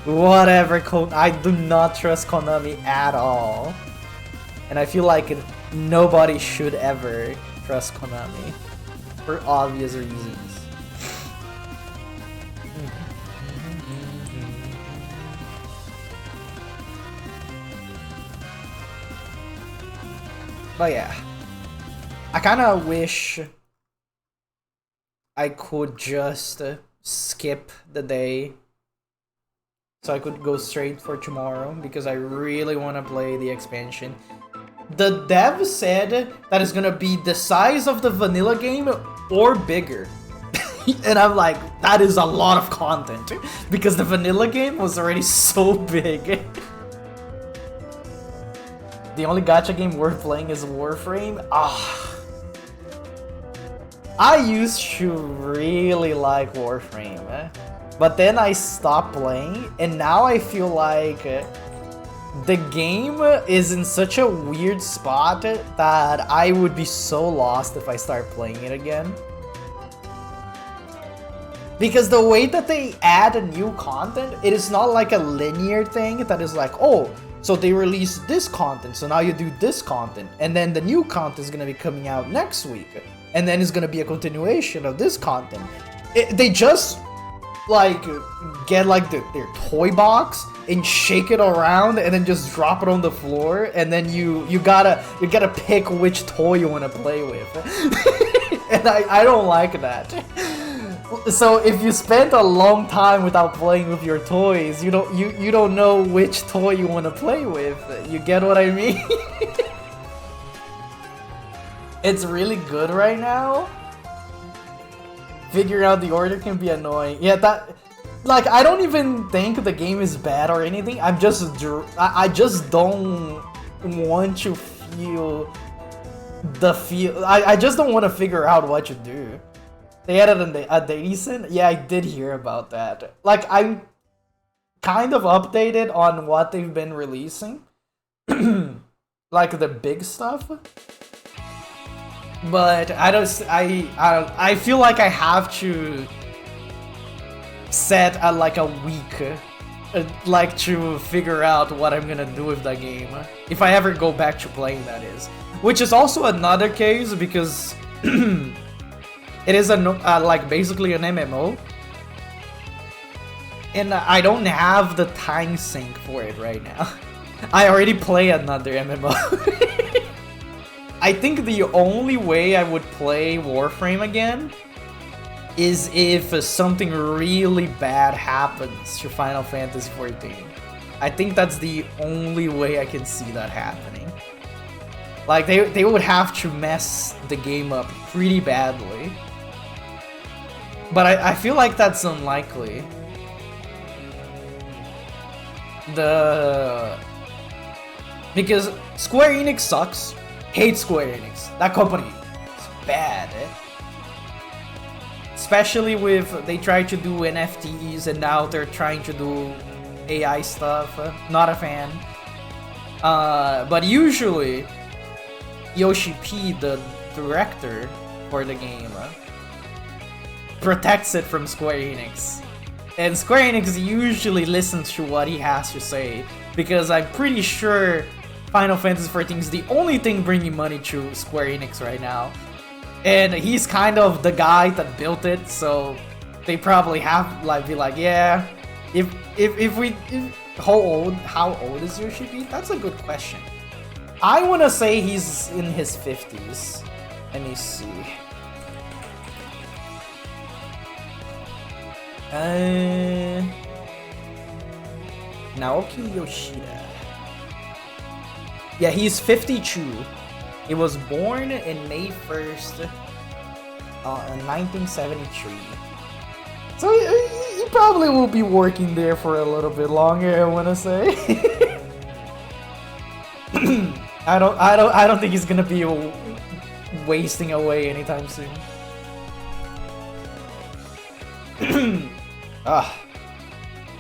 Whatever, I do not trust Konami at all. And I feel like nobody should ever trust Konami. For obvious reasons. But yeah, I kind of wish I could just skip the day so I could go straight for tomorrow because I really want to play the expansion. The dev said that it's gonna be the size of the vanilla game or bigger. And I'm like, that is a lot of content because the vanilla game was already so big. The only gacha game worth playing is Warframe. I used to really like Warframe, but then I stopped playing, and now I feel like the game is in such a weird spot that I would be so lost if I start playing it again. Because the way that they add new content, it is not like a linear thing that is like, oh, so they release this content, so now you do this content, and then the new content is gonna be coming out next week, and then it's gonna be a continuation of this content. They just like get like their toy box and shake it around and then just drop it on the floor, and then you gotta pick which toy you want to play with. And I don't like that. So if you spend a long time without playing with your toys, you don't know which toy you want to play with. You get what I mean? It's really good right now. Figuring out the order can be annoying. Yeah, that, like, I don't even think the game is bad or anything. I just don't want to feel the feel. I just don't want to figure out what to do. They added a dating. Yeah, I did hear about that. Like, I'm kind of updated on what they've been releasing, like the big stuff. But I feel like I have to set like a week, like to figure out what I'm gonna do with that game if I ever go back to playing, that is. Which is also another case because it is like basically an MMO, and I don't have the time sink for it right now. I already play another MMO. I think the only way I would play Warframe again is if something really bad happens to Final Fantasy XIV. I think that's the only way I can see that happening. Like, they would have to mess the game up pretty badly. But I feel like that's unlikely. Because Square Enix sucks. Hate Square Enix. That company is bad. Especially with, they tried to do NFTs and now they're trying to do AI stuff. Not a fan. But usually, Yoshi P, the director for the game, protects it from Square Enix. And Square Enix usually listens to what he has to say, because I'm pretty sure Final Fantasy XIV is the only thing bringing money to Square Enix right now. And he's kind of the guy that built it, so they probably have be like, yeah, how old is Yoshi P? That's a good question. I want to say he's in his 50s. Let me see. Naoki Yoshida. Yeah, he's 52. He was born in May 1st, in 1973. So he probably will be working there for a little bit longer, I wanna say. I don't think he's gonna be wasting away anytime soon.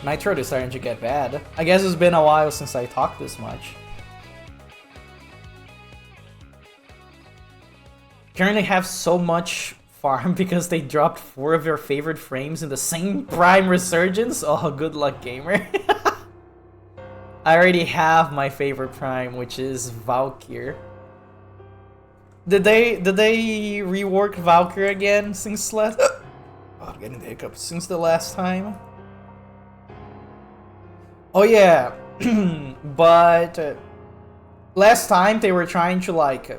My throat is starting to get bad. I guess it's been a while since I talked this much. Currently have so much farm because they dropped 4 of your favorite frames in the same Prime Resurgence? Oh, good luck, gamer. I already have my favorite Prime, which is Valkyr. Did they rework Valkyr again since last? Oh, I'm getting the hiccups. Since the last time. Oh yeah, but last time they were trying to like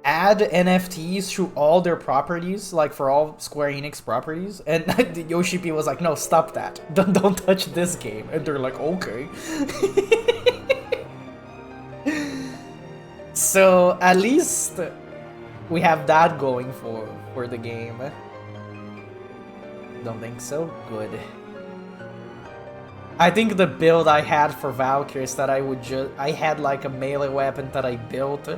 add NFTs to all their properties, like for all Square Enix properties, and Yoshi-P was like, "No, stop that! Don't touch this game." And they're like, "Okay." So at least we have that going for the game. Don't think so? Good. I think the build I had for Valkyr is that I had like a melee weapon that I built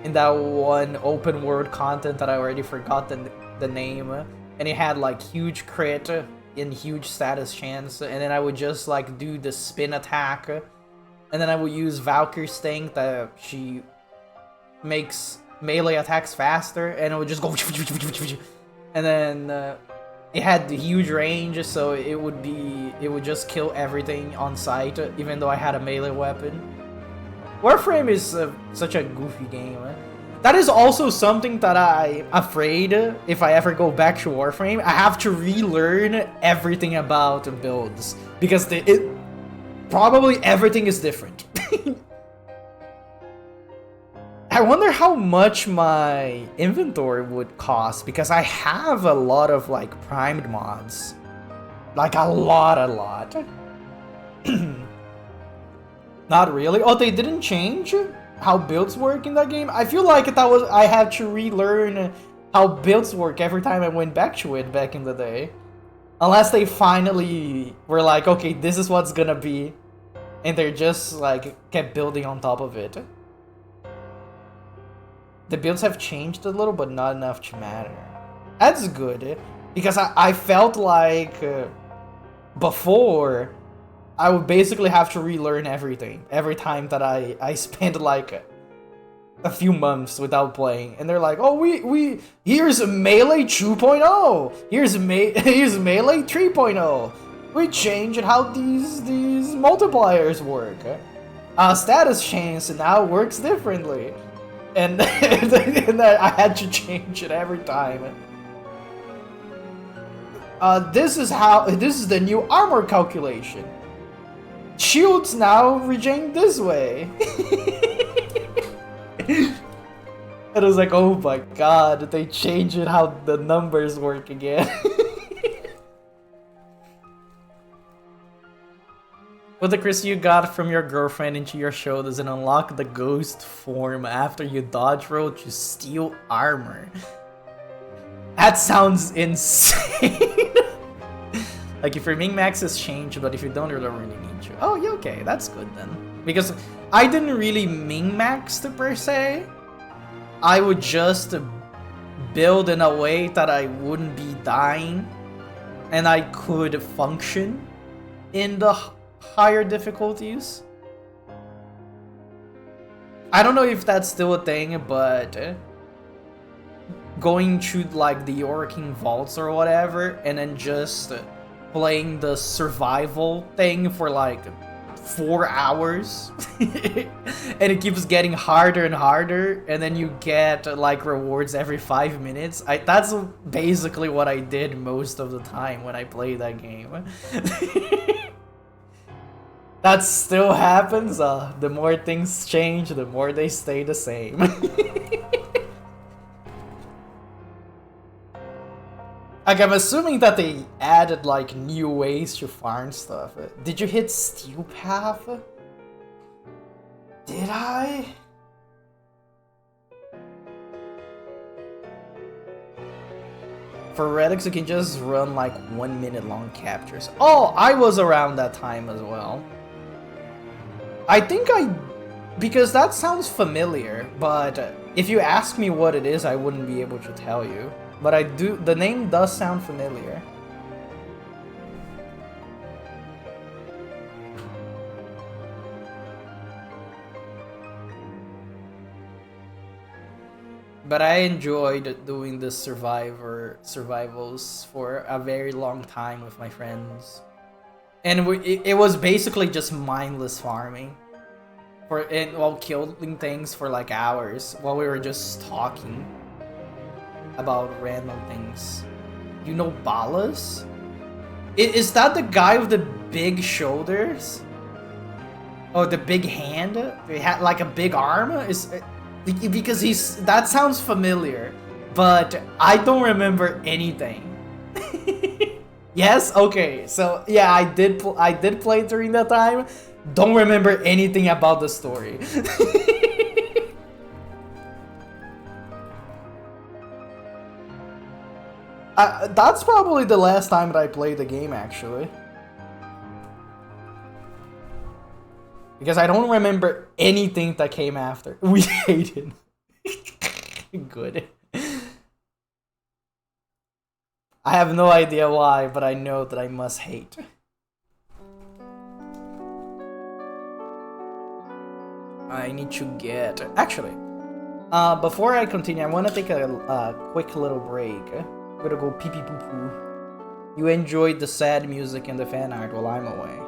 in that one open world content that I already forgot the name, and it had like huge crit and huge status chance, and then I would just like do the spin attack, and then I would use Valkyr's Stink that she makes melee attacks faster, and it would just go and then it had the huge range, so it would just kill everything on sight, even though I had a melee weapon. Warframe is such a goofy game. That is also something that I'm afraid if I ever go back to Warframe, I have to relearn everything about builds, because probably everything is different. I wonder how much my inventory would cost, because I have a lot of like primed mods. Like a lot. Not really. Oh, they didn't change how builds work in that game? I feel like I had to relearn how builds work every time I went back to it back in the day. Unless they finally were like, okay, this is what's gonna be, and they're just like kept building on top of it. The builds have changed a little, but not enough to matter. That's good, because I felt like before I would basically have to relearn everything every time that I spent like a few months without playing, and they're like, oh, we here's Melee 2.0, here's Melee 3.0. We changed how these multipliers work. Status change now works differently. And, and I had to change it every time. This is the new armor calculation. Shields now regen this way. And I was like, oh my god, they changed it how the numbers work again. What the Chris you got from your girlfriend into your show doesn't unlock the ghost form after you dodge roll to steal armor. That sounds insane. Like if your min-max has changed, but if you don't really need to. Oh, yeah, okay, that's good then. Because I didn't really min-max per se. I would just build in a way that I wouldn't be dying, and I could function in the higher difficulties. I don't know if that's still a thing, but going to like the Oroking Vaults or whatever, and then just playing the survival thing for like 4 hours and it keeps getting harder and harder, and then you get like rewards every 5 minutes. That's basically what I did most of the time when I played that game. That still happens. The more things change, the more they stay the same. Like, I'm assuming that they added like new ways to farm stuff. Did you hit Steel Path? Did I? For relics, you can just run like 1 minute long captures. Oh, I was around that time as well. I think because that sounds familiar, but if you ask me what it is, I wouldn't be able to tell you. But the name does sound familiar. But I enjoyed doing the survivals for a very long time with my friends. And it was basically just mindless farming. While killing things for like hours while we were just talking about random things. You know Balas? Is that the guy with the big shoulders? Oh, the big hand? He had like a big arm? Because that sounds familiar, but I don't remember anything. Yes? Okay. So, yeah, I did play during that time. Don't remember anything about the story. That's probably the last time that I played the game, actually. Because I don't remember anything that came after. We hated. Good. I have no idea why, but I know that I must hate. I need to get... Actually, before I continue, I want to take a quick little break. I'm gonna go pee pee poo poo. You enjoyed the sad music and the fan art while I'm away.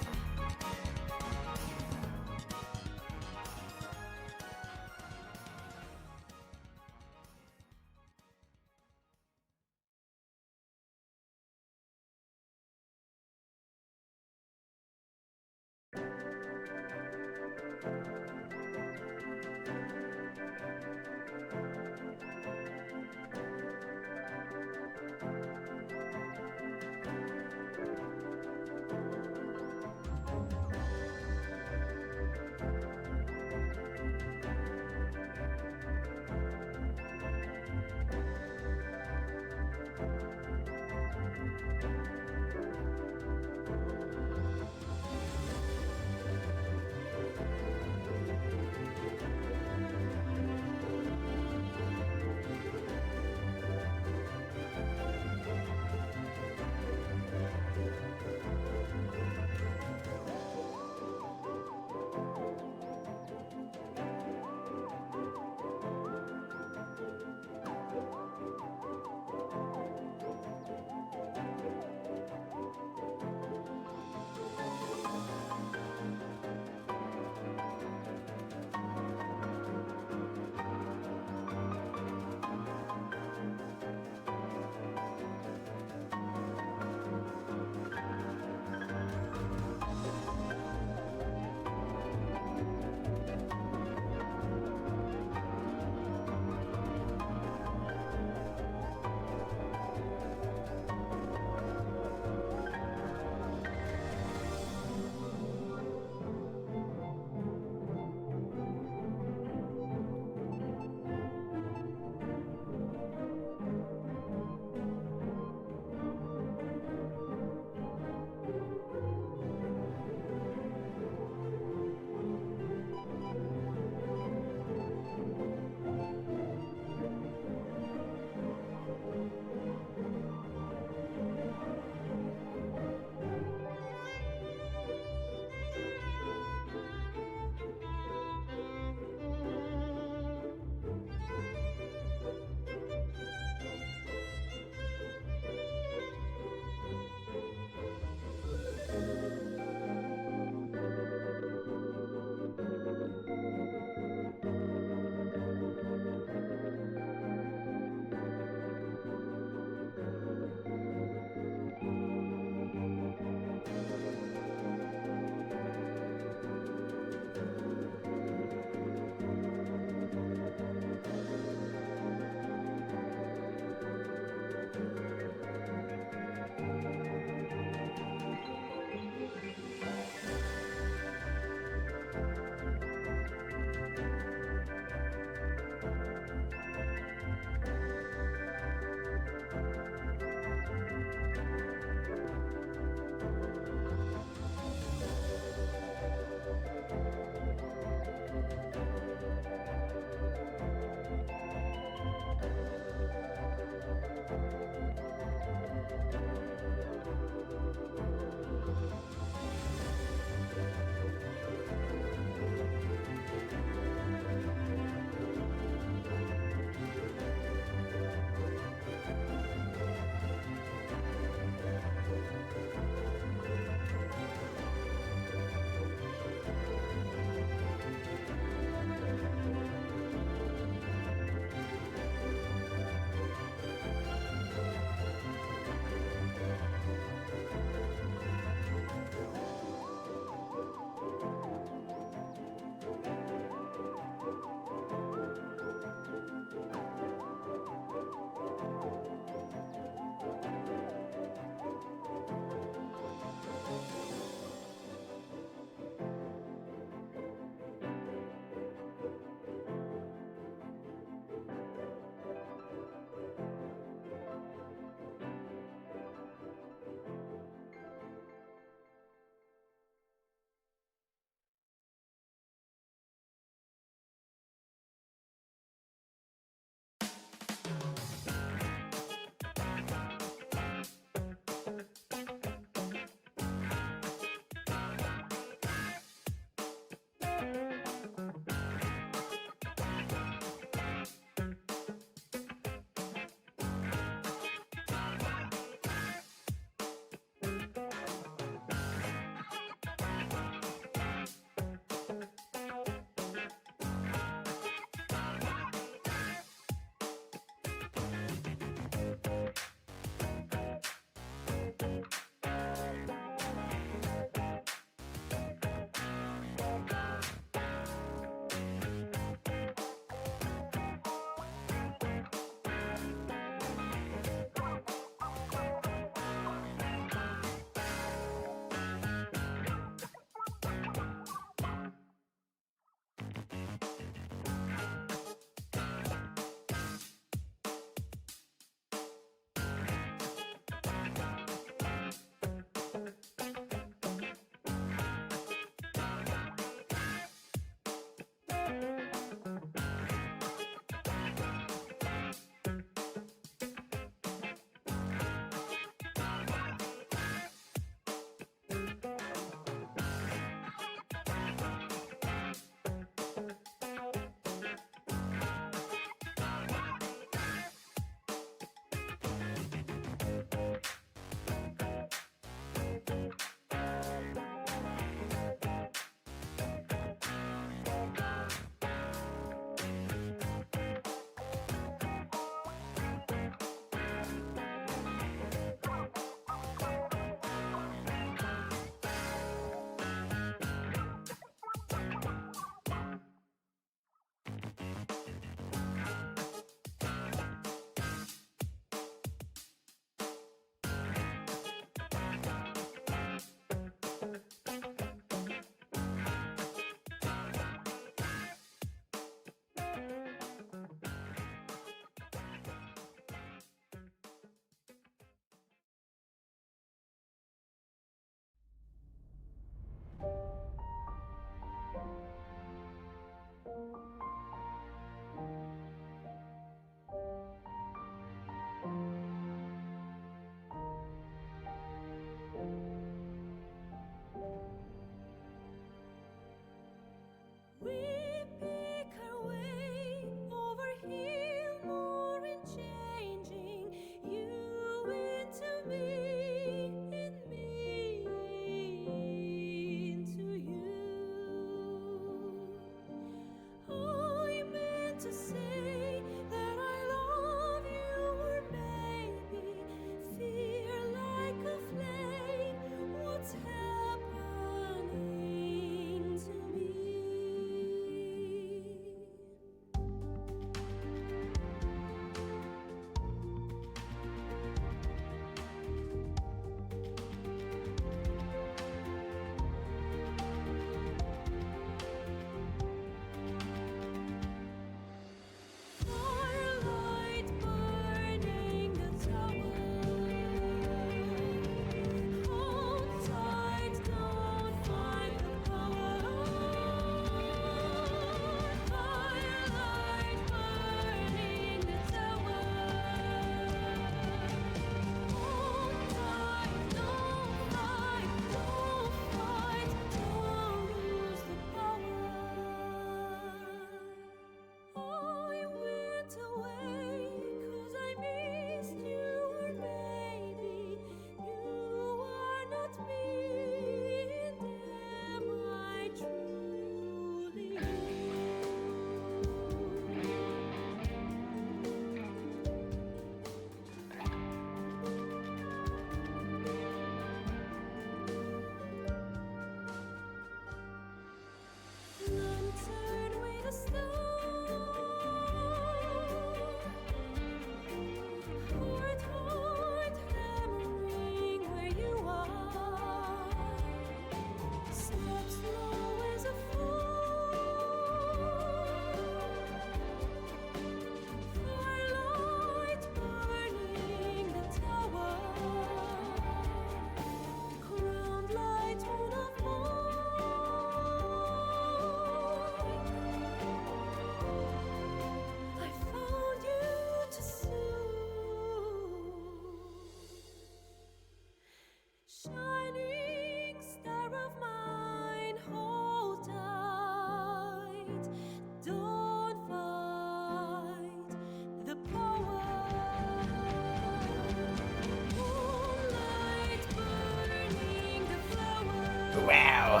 Wow.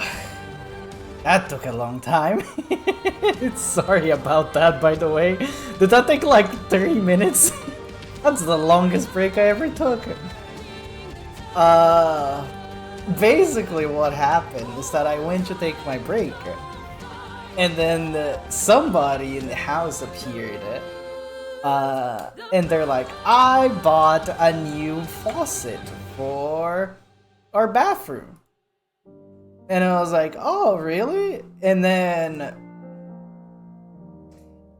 That took a long time. Sorry about that, by the way. Did that take like 3 minutes? That's the longest break I ever took. Basically what happened is that I went to take my break. And then somebody in the house appeared. And they're like, I bought a new faucet for our bathroom. And I was like, oh, really? And then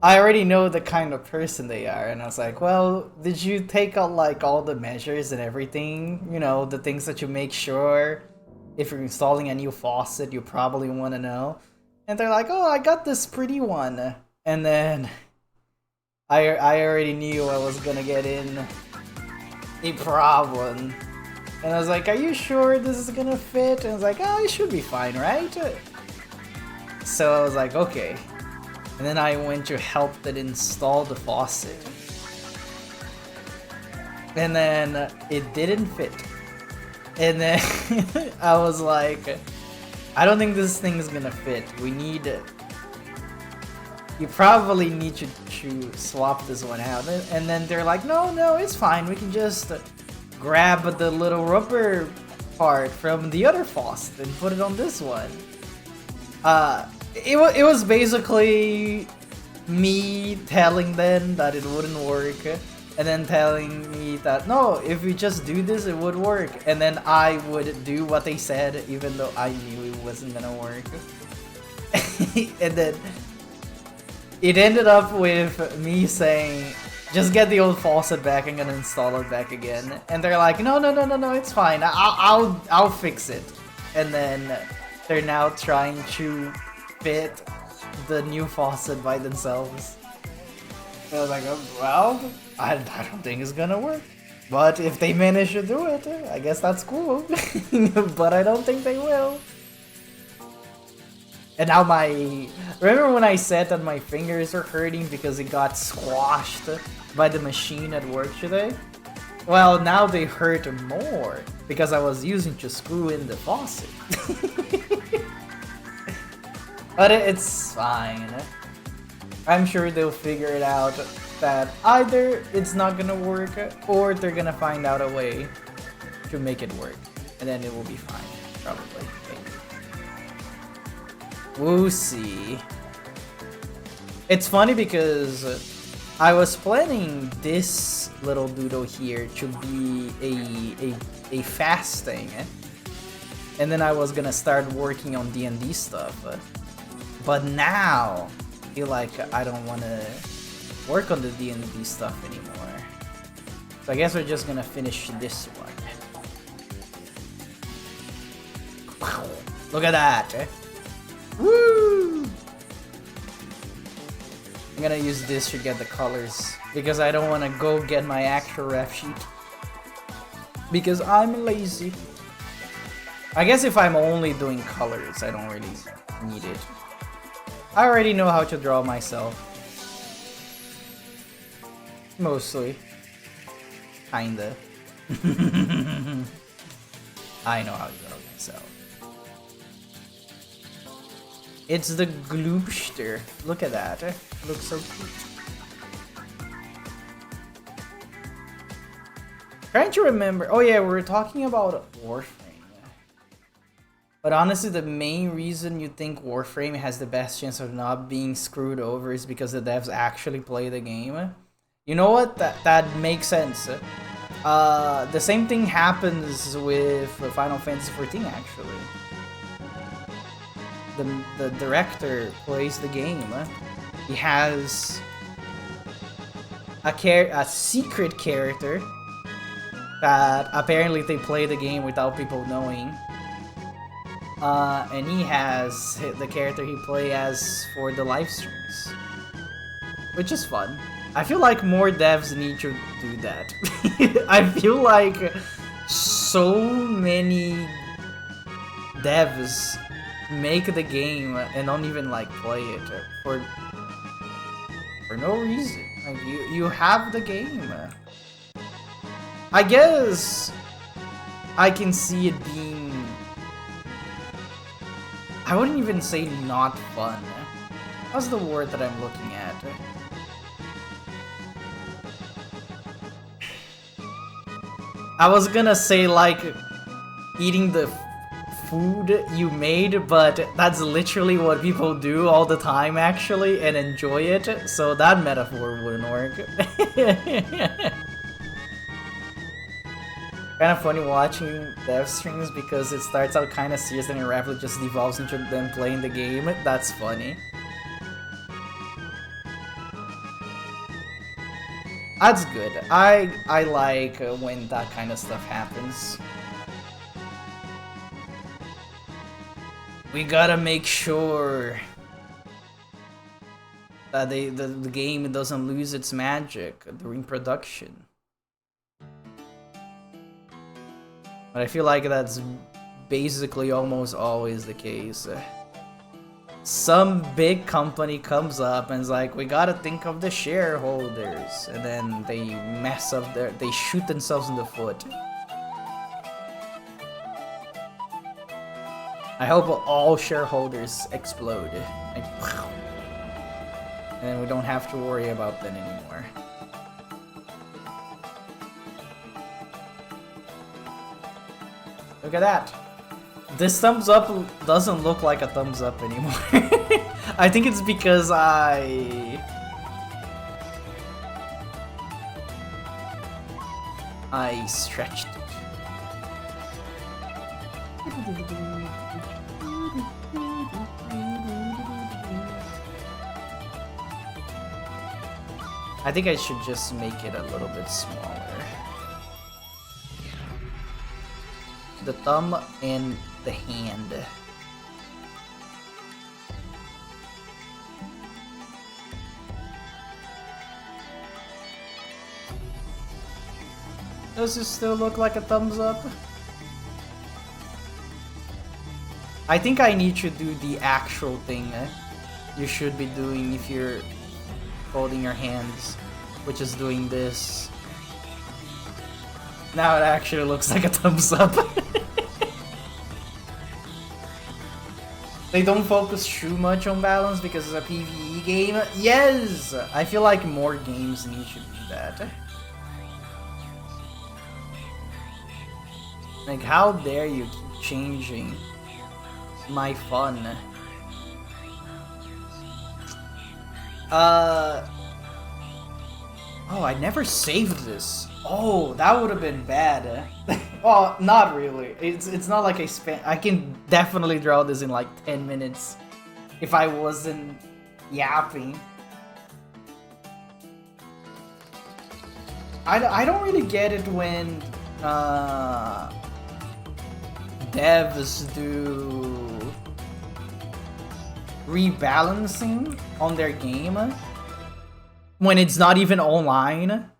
I already know the kind of person they are. And I was like, well, did you take out like all the measures and everything? You know, the things that you make sure if you're installing a new faucet, you probably want to know. And they're like, oh, I got this pretty one. And then I already knew I was gonna get in a problem. And I was like, are you sure this is gonna fit? And I was like, oh, it should be fine, right? So I was like, okay. And then I went to help them install the faucet. And then it didn't fit. And then I was like, I don't think this thing is gonna fit. We need it. You probably need to swap this one out. And then they're like, no, it's fine. We can just grab the little rubber part from the other faucet and put it on this one. It was basically me telling them that it wouldn't work, and then telling me that no, if we just do this, it would work. And then I would do what they said, even though I knew it wasn't gonna work. And then it ended up with me saying, just get the old faucet back, I'm gonna install it back again. And they're like, no, it's fine, I'll fix it. And then they're now trying to fit the new faucet by themselves. So I was like, oh, well, I don't think it's gonna work. But if they manage to do it, I guess that's cool. But I don't think they will. And now remember when I said that my fingers are hurting because it got squashed by the machine at work today? Well, now they hurt more because I was using to screw in the faucet. But it's fine. I'm sure they'll figure it out that either it's not gonna work or they're gonna find out a way to make it work. And then it will be fine, probably. We'll see. It's funny because I was planning this little doodle here to be a fast thing, and then I was gonna start working on D&D stuff, but now I feel like I don't want to work on the D&D stuff anymore. So I guess we're just gonna finish this one. Look at that! Woo! I'm gonna use this to get the colors because I don't want to go get my actual ref sheet because I'm lazy. I guess if I'm only doing colors, I don't really need it. I already know how to draw myself. Mostly. Kinda. I know how to draw myself. It's the Gloopster. Look at that. It looks so cute. Trying to remember. Oh yeah, we were talking about Warframe. But honestly, the main reason you think Warframe has the best chance of not being screwed over is because the devs actually play the game. You know what? That makes sense. The same thing happens with Final Fantasy XIV actually. The director plays the game. He has a secret character that apparently they play the game without people knowing. And he has the character he plays as for the live streams, which is fun. I feel like more devs need to do that. I feel like so many devs make the game and don't even like play it for no reason. Like you have the game. I guess I can see it being, I wouldn't even say not fun. What's the word that I'm looking at? I was gonna say like eating the food you made, but that's literally what people do all the time actually and enjoy it, so that metaphor wouldn't work. Kind of funny watching dev streams because it starts out kind of serious and it rapidly just devolves into them playing the game. That's funny. That's good. I like when that kind of stuff happens. We gotta make sure that the game doesn't lose its magic during production. But I feel like that's basically almost always the case. Some big company comes up and is like, we gotta think of the shareholders, and then they mess up they shoot themselves in the foot. I hope all shareholders explode. Like, and then we don't have to worry about them anymore. Look at that. This thumbs up doesn't look like a thumbs up anymore. I think it's because I stretched it. I think I should just make it a little bit smaller. The thumb and the hand. does it still look like a thumbs up? I think I need to do the actual thing you should be doing if you're holding your hands, which is doing this. Now it actually looks like a thumbs up. They don't focus too much on balance because it's a PvE game. Yes! I feel like more games need to do that. Like, how dare you keep changing my fun? Oh, I never saved this. Oh, that would have been bad. Oh, not really. It's not like I can definitely draw this in like 10 minutes if I wasn't yapping. I don't really get it when devs do rebalancing on their game when it's not even online.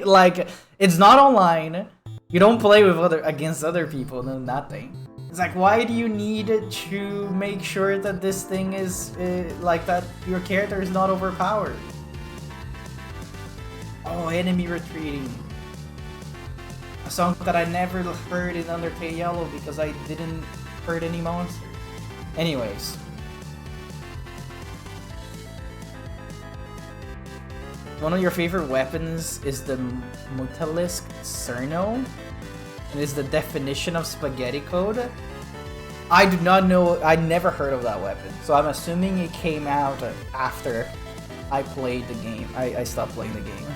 Like, it's not online. You don't play with against other people, no nothing. It's like, why do you need to make sure that this thing is like that your character is not overpowered? Oh, enemy retreating. A song that I never heard in Undertale Yellow because I didn't hurt any monsters. Anyways. One of your favorite weapons is the Mutalisk Cerno. It is the definition of spaghetti code. I do not know, I never heard of that weapon. So I'm assuming it came out after I played the game. I stopped playing the game.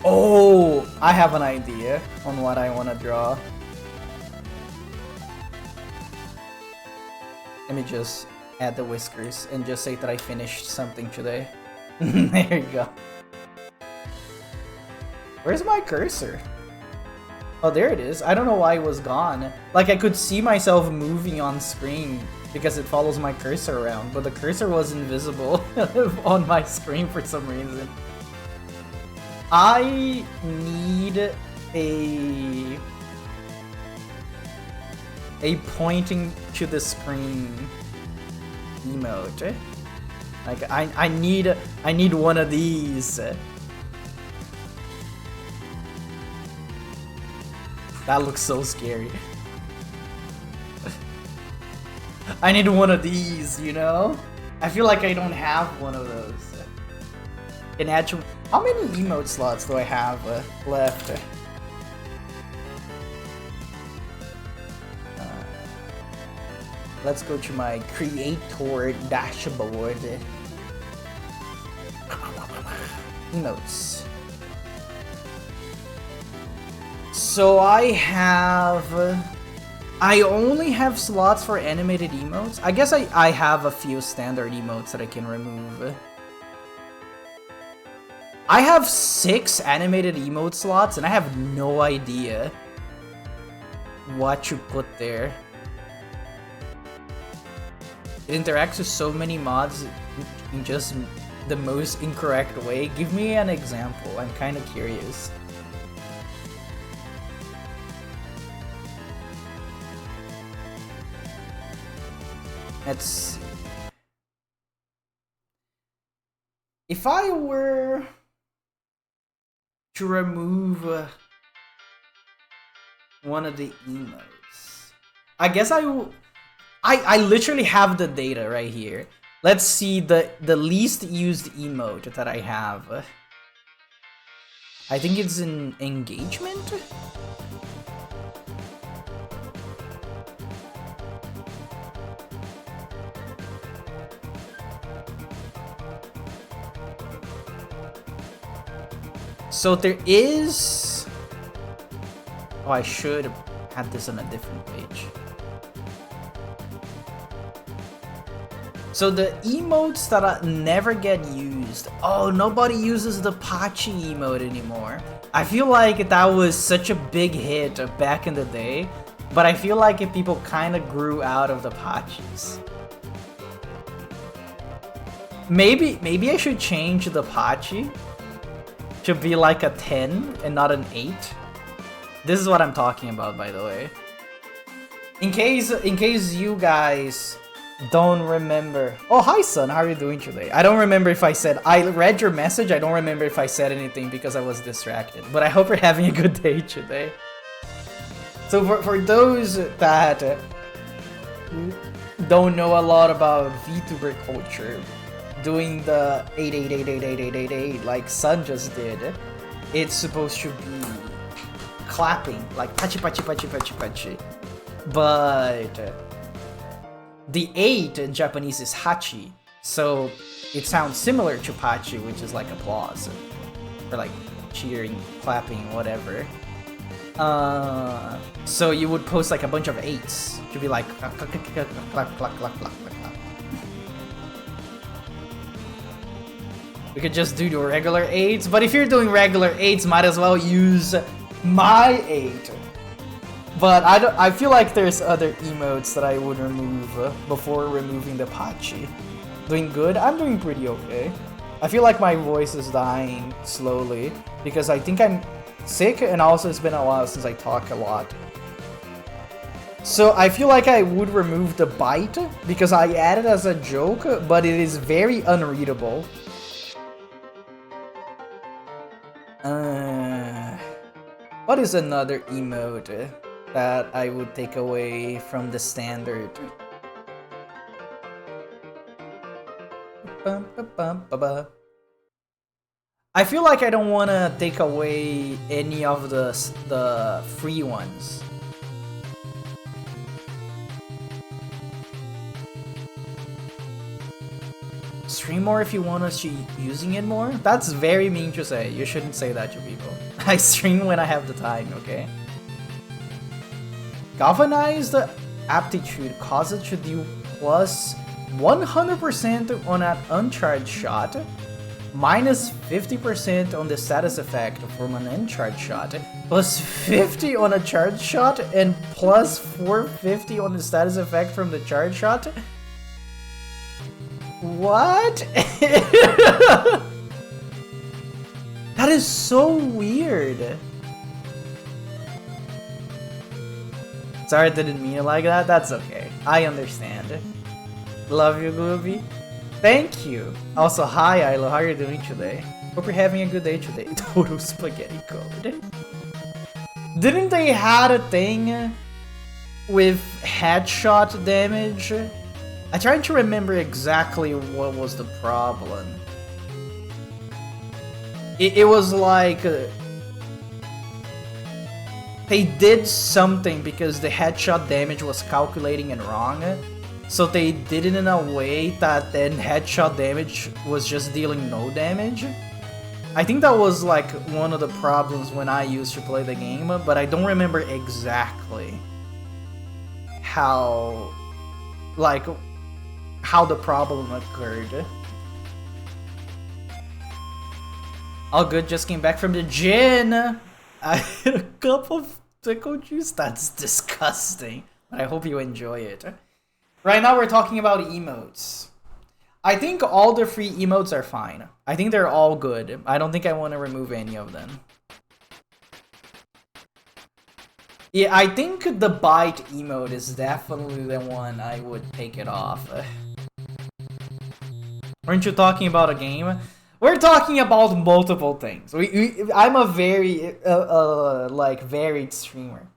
Oh, I have an idea on what I want to draw. Let me just add the whiskers and just say that I finished something today. There you go. Where's my cursor? Oh, there it is. I don't know why it was gone. Like, I could see myself moving on screen because it follows my cursor around, but the cursor was invisible on my screen for some reason. I need a pointing to the screen emote. Like, I need one of these. That looks so scary. I need one of these, you know? I feel like I don't have one of those. Can add to, how many emote slots do I have left? Let's go to my creator dashboard. Emotes. So I only have slots for animated emotes. I guess I have a few standard emotes that I can remove. I have 6 animated emote slots and I have no idea what to put there. It interacts with so many mods in just the most incorrect way. Give me an example, I'm kind of curious. Let's see. If I were to remove one of the emotes, I guess I literally have the data right here. Let's see the least used emote that I have. I think it's in engagement. So there is... Oh, I should have had this on a different page. So the emotes that never get used. Oh, nobody uses the Pachi emote anymore. I feel like that was such a big hit back in the day, but I feel like people kind of grew out of the Pachis. Maybe I should change the Pachi to be like a 10 and not an 8. This is what I'm talking about, by the way. In case you guys don't remember. Oh, hi, son. How are you doing today? I don't remember if I said... I read your message. I don't remember if I said anything because I was distracted. But I hope you're having a good day today. So for those that don't know a lot about VTuber culture, doing the 8888888 like Sun just did, it's supposed to be clapping, like pachi pachi pachi pachi pachi. But the 8 in Japanese is hachi, so it sounds similar to pachi, which is like applause, or like cheering, clapping, whatever. So you would post like a bunch of 8s to be like clap clap clap clap clap clap clap. We could just do the regular 8s, but if you're doing regular 8s, might as well use my 8. But I feel like there's other emotes that I would remove before removing the Pachi. Doing good? I'm doing pretty okay. I feel like my voice is dying slowly because I think I'm sick, and also it's been a while since I talk a lot. So I feel like I would remove the bite because I added as a joke, but it is very unreadable. What is another emote that I would take away from the standard? I feel like I don't want to take away any of the free ones. Stream more if you want us to using it more? That's very mean to say. You shouldn't say that to people. I stream when I have the time, okay? Galvanized aptitude causes to do plus 100% on an uncharged shot, minus 50% on the status effect from an uncharged shot, plus 50 on a charged shot, and plus 450 on the status effect from the charged shot? What? That is so weird. Sorry I didn't mean it like that. That's okay. I understand. Love you, Gooby. Thank you. Also, hi, Ilo. How are you doing today? Hope you're having a good day today. Total spaghetti code. Didn't they had a thing with headshot damage? I tried to remember exactly what was the problem. It was like they did something because the headshot damage was calculating it wrong. So they did it in a way that then headshot damage was just dealing no damage. I think that was like one of the problems when I used to play the game, but I don't remember exactly how the problem occurred. All good, just came back from the gym. I had a cup of pickle juice. That's disgusting. But I hope you enjoy it. Right now we're talking about emotes. I think all the free emotes are fine. I think they're all good. I don't think I want to remove any of them. Yeah, I think the bite emote is definitely the one I would take it off. Weren't you talking about a game? We're talking about multiple things. I'm a very like varied streamer.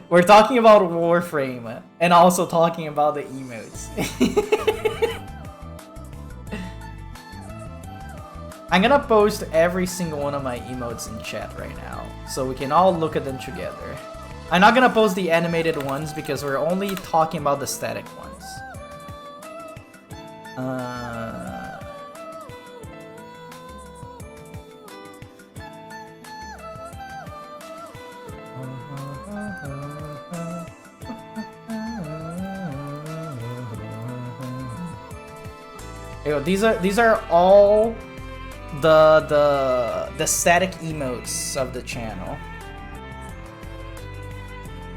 We're talking about Warframe and also talking about the emotes. I'm gonna post every single one of my emotes in chat right now, so we can all look at them together. I'm not gonna post the animated ones because we're only talking about the static ones. These are all the static emotes of the channel.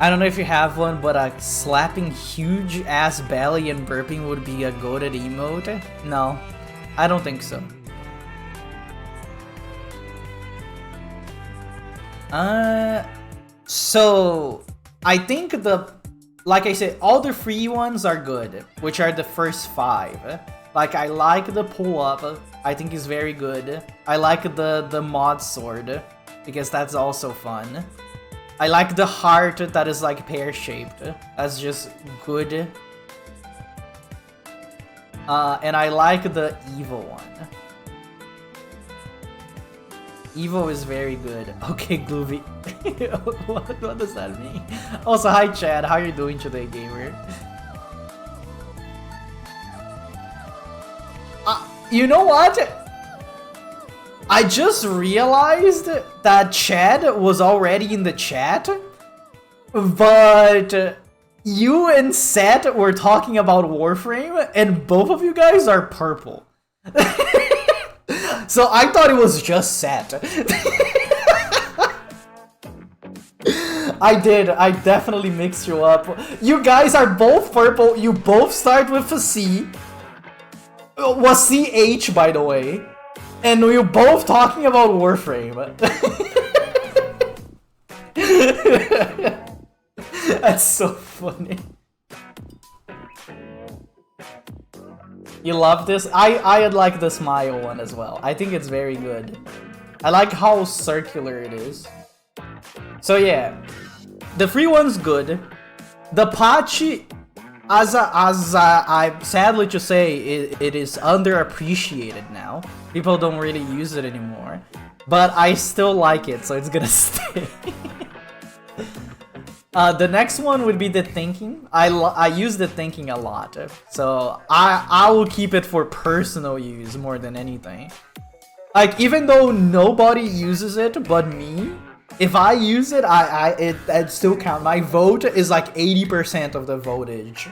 I don't know if you have one, but a slapping huge ass belly and burping would be a goated emote? No, I don't think so. So I think like I said, all the free ones are good, which are the first 5. Like, I like the pull-up, I think is very good. I like the mod sword, because that's also fun. I like the heart that is like pear-shaped, that's just good. And I like the evil one. Evo is very good. Okay, Gloovy. what does that mean? Also, hi Chad, how you doing today, gamer? You know what? I just realized that Chad was already in the chat, but you and Seth were talking about Warframe, and both of you guys are purple. So I thought it was just Seth. I did. I definitely mixed you up. You guys are both purple. You both start with a C. Was CH, by the way. And we're both talking about Warframe. That's so funny. You love this? I like the smile one as well. I think it's very good. I like how circular it is. So yeah, the free one's good. The patchy, as I sadly to say, it is underappreciated now. People don't really use it anymore. But I still like it, so it's gonna stay. The next one would be the thinking. I use the thinking a lot, so I will keep it for personal use more than anything. Like, even though nobody uses it but me, if I use it, it still count. My vote is like 80% of the votage.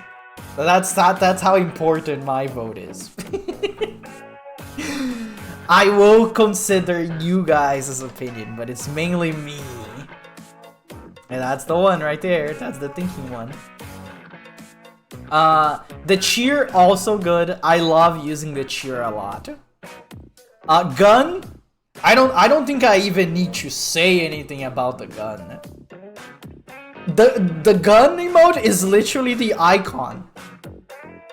So that's how important my vote is. I will consider you guys' opinion, but it's mainly me. And that's the one right there. That's the thinking one. The cheer also good. I love using the cheer a lot. Gun. I don't think I even need to say anything about the gun. The gun emote is literally the icon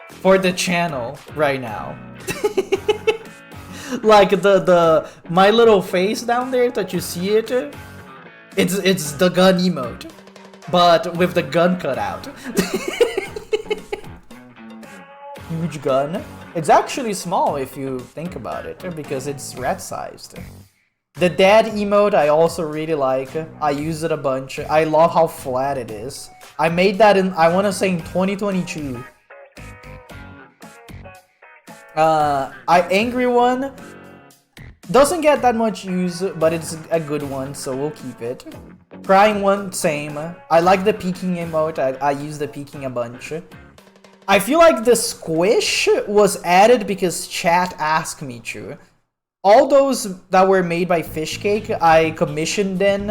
for the channel right now. Like my little face down there that you see it. It's the gun emote, but with the gun cut out. Huge gun. It's actually small if you think about it, because it's rat sized. The dad emote I also really like. I use it a bunch. I love how flat it is. I made that in, I want to say, in 2022. Angry one doesn't get that much use, but it's a good one, so we'll keep it. Crying one, same. I like the peeking emote. I use the peeking a bunch. I feel like the squish was added because chat asked me to. All those that were made by Fishcake, I commissioned them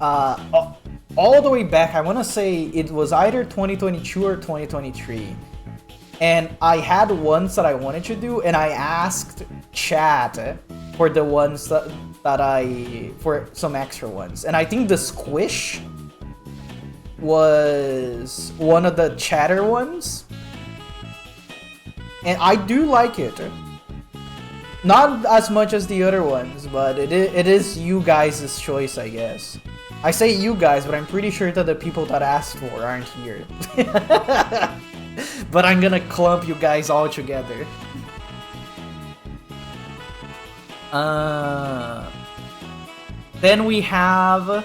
all the way back. I want to say it was either 2022 or 2023. And I had ones that I wanted to do, and I asked chat for the ones for some extra ones. And I think the squish was one of the chatter ones. And I do like it. Not as much as the other ones, but it is you guys' choice, I guess. I say you guys, but I'm pretty sure that the people that asked for aren't here. But I'm gonna clump you guys all together. Then we have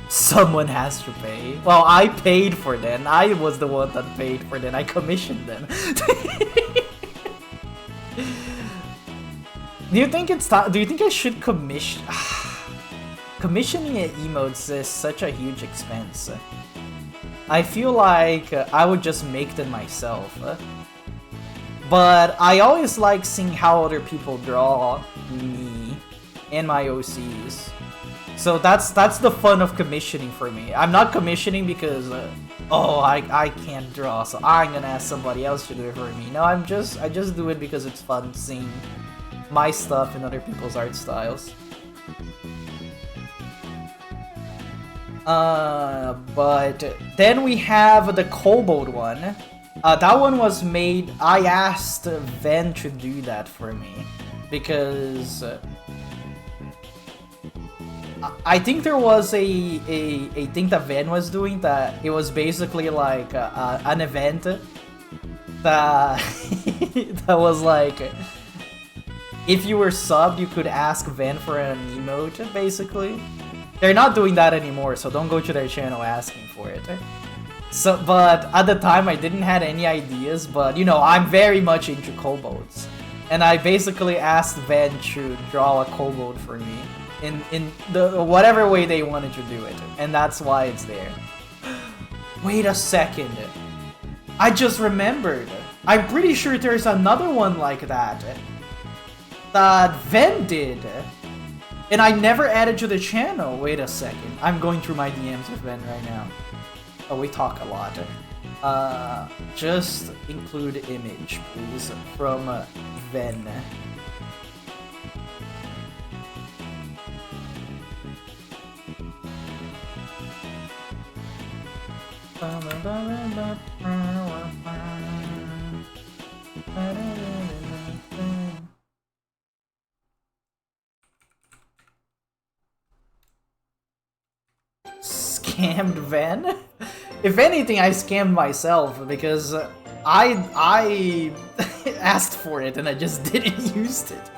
someone has to pay. Well, I paid for them. I was the one that paid for them. I commissioned them. Do you think it's time? Do you think I should commission? Commissioning emotes is such a huge expense. I feel like I would just make them myself. But I always like seeing how other people draw me and my OCs. So that's the fun of commissioning for me. I'm not commissioning because oh I can't draw, so I'm gonna ask somebody else to do it for me. No, I just do it because it's fun seeing my stuff in other people's art styles. But then we have the Kobold one. That one was made. I asked Ven to do that for me because I think there was a thing that Ven was doing that it was basically like an event that that was like if you were subbed, you could ask Ven for an emote, basically. They're not doing that anymore, so don't go to their channel asking for it. So, but at the time I didn't have any ideas, but you know, I'm very much into kobolds. And I basically asked Ven to draw a kobold for me in the whatever way they wanted to do it. And that's why it's there. Wait a second. I just remembered. I'm pretty sure there's another one like that Ven did. And I never added to the channel. Wait a second. I'm going through my DMs with Ven right now. Oh, we talk a lot. Just include image, please, from Ven. Scammed Ven? If anything, I scammed myself because I asked for it and I just didn't use it.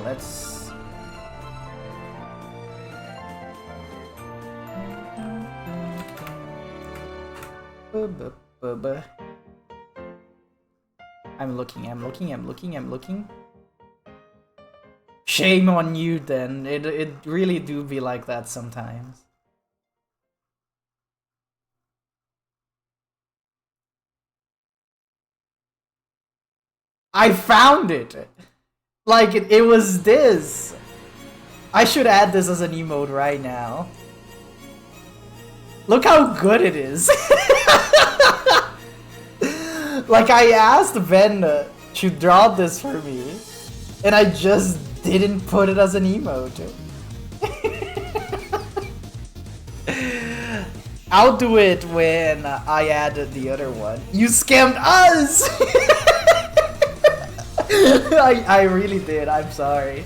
Let's... I'm looking. Shame on you then. It really do be like that sometimes. I found it! Like, it was this! I should add this as an emote right now. Look how good it is! Like, I asked Ven to draw this for me, and I just didn't put it as an emote. I'll do it when I added the other one. You scammed us! I really did, I'm sorry.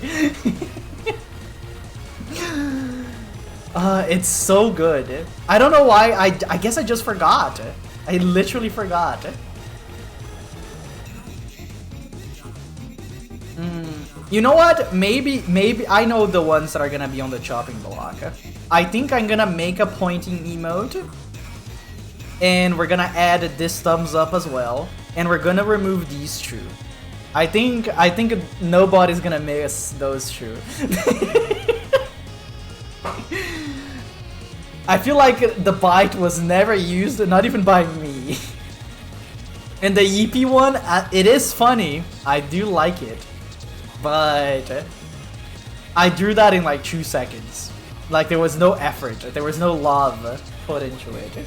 It's so good. I don't know why, I guess I just forgot. I literally forgot. You know what? Maybe I know the ones that are gonna be on the chopping block. I think I'm gonna make a pointing emote. And we're gonna add this thumbs up as well. And we're gonna remove these two. I think nobody's gonna miss those two. I feel like the bite was never used, not even by me. And the Yeepy one, it is funny. I do like it. But I drew that in like 2 seconds. Like there was no effort, there was no love put into it.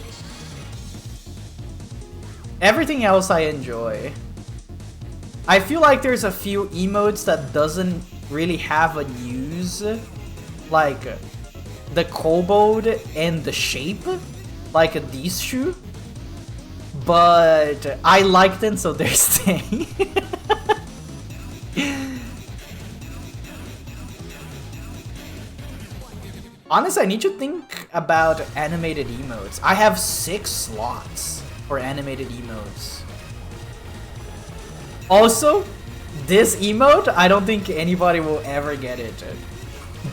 Everything else I enjoy. I feel like there's a few emotes that doesn't really have a use. Like the kobold and the shape. Like these two. But I like them, so they're staying. Honestly, I need to think about animated emotes. I have 6 slots for animated emotes. Also, this emote, I don't think anybody will ever get it.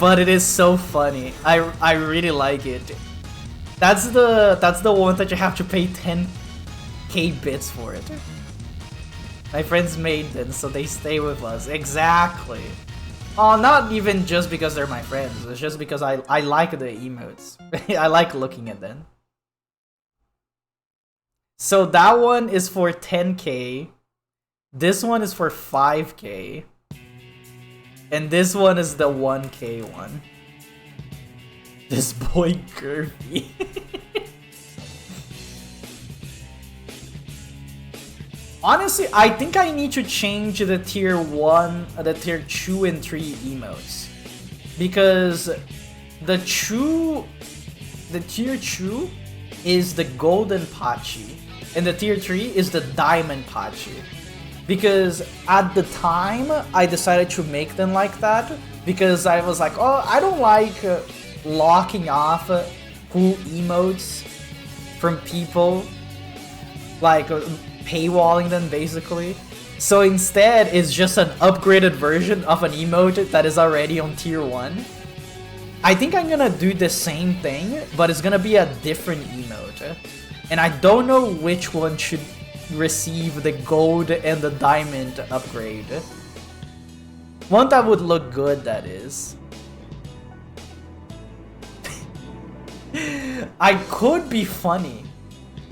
but it is so funny. I really like it. That's the one that you have to pay 10k bits for it. My friends made them, so they stay with us. Exactly. Oh, not even just because they're my friends. It's just because I like the emotes. I like looking at them. So that one is for 10k. This one is for 5k. And this one is the 1k one. This boy Kirby. Honestly, I think I need to change the tier 1, the tier 2 and 3 emotes. Because the tier 2 is the golden Pachi. And the tier 3 is the diamond Pachi. Because at the time, I decided to make them like that. Because I was like, oh, I don't like locking off cool emotes from people. Like, paywalling them, basically. So instead, it's just an upgraded version of an emote that is already on tier 1. I think I'm gonna do the same thing, but it's gonna be a different emote. And I don't know which one should receive the gold and the diamond upgrade. One that would look good, that is. I could be funny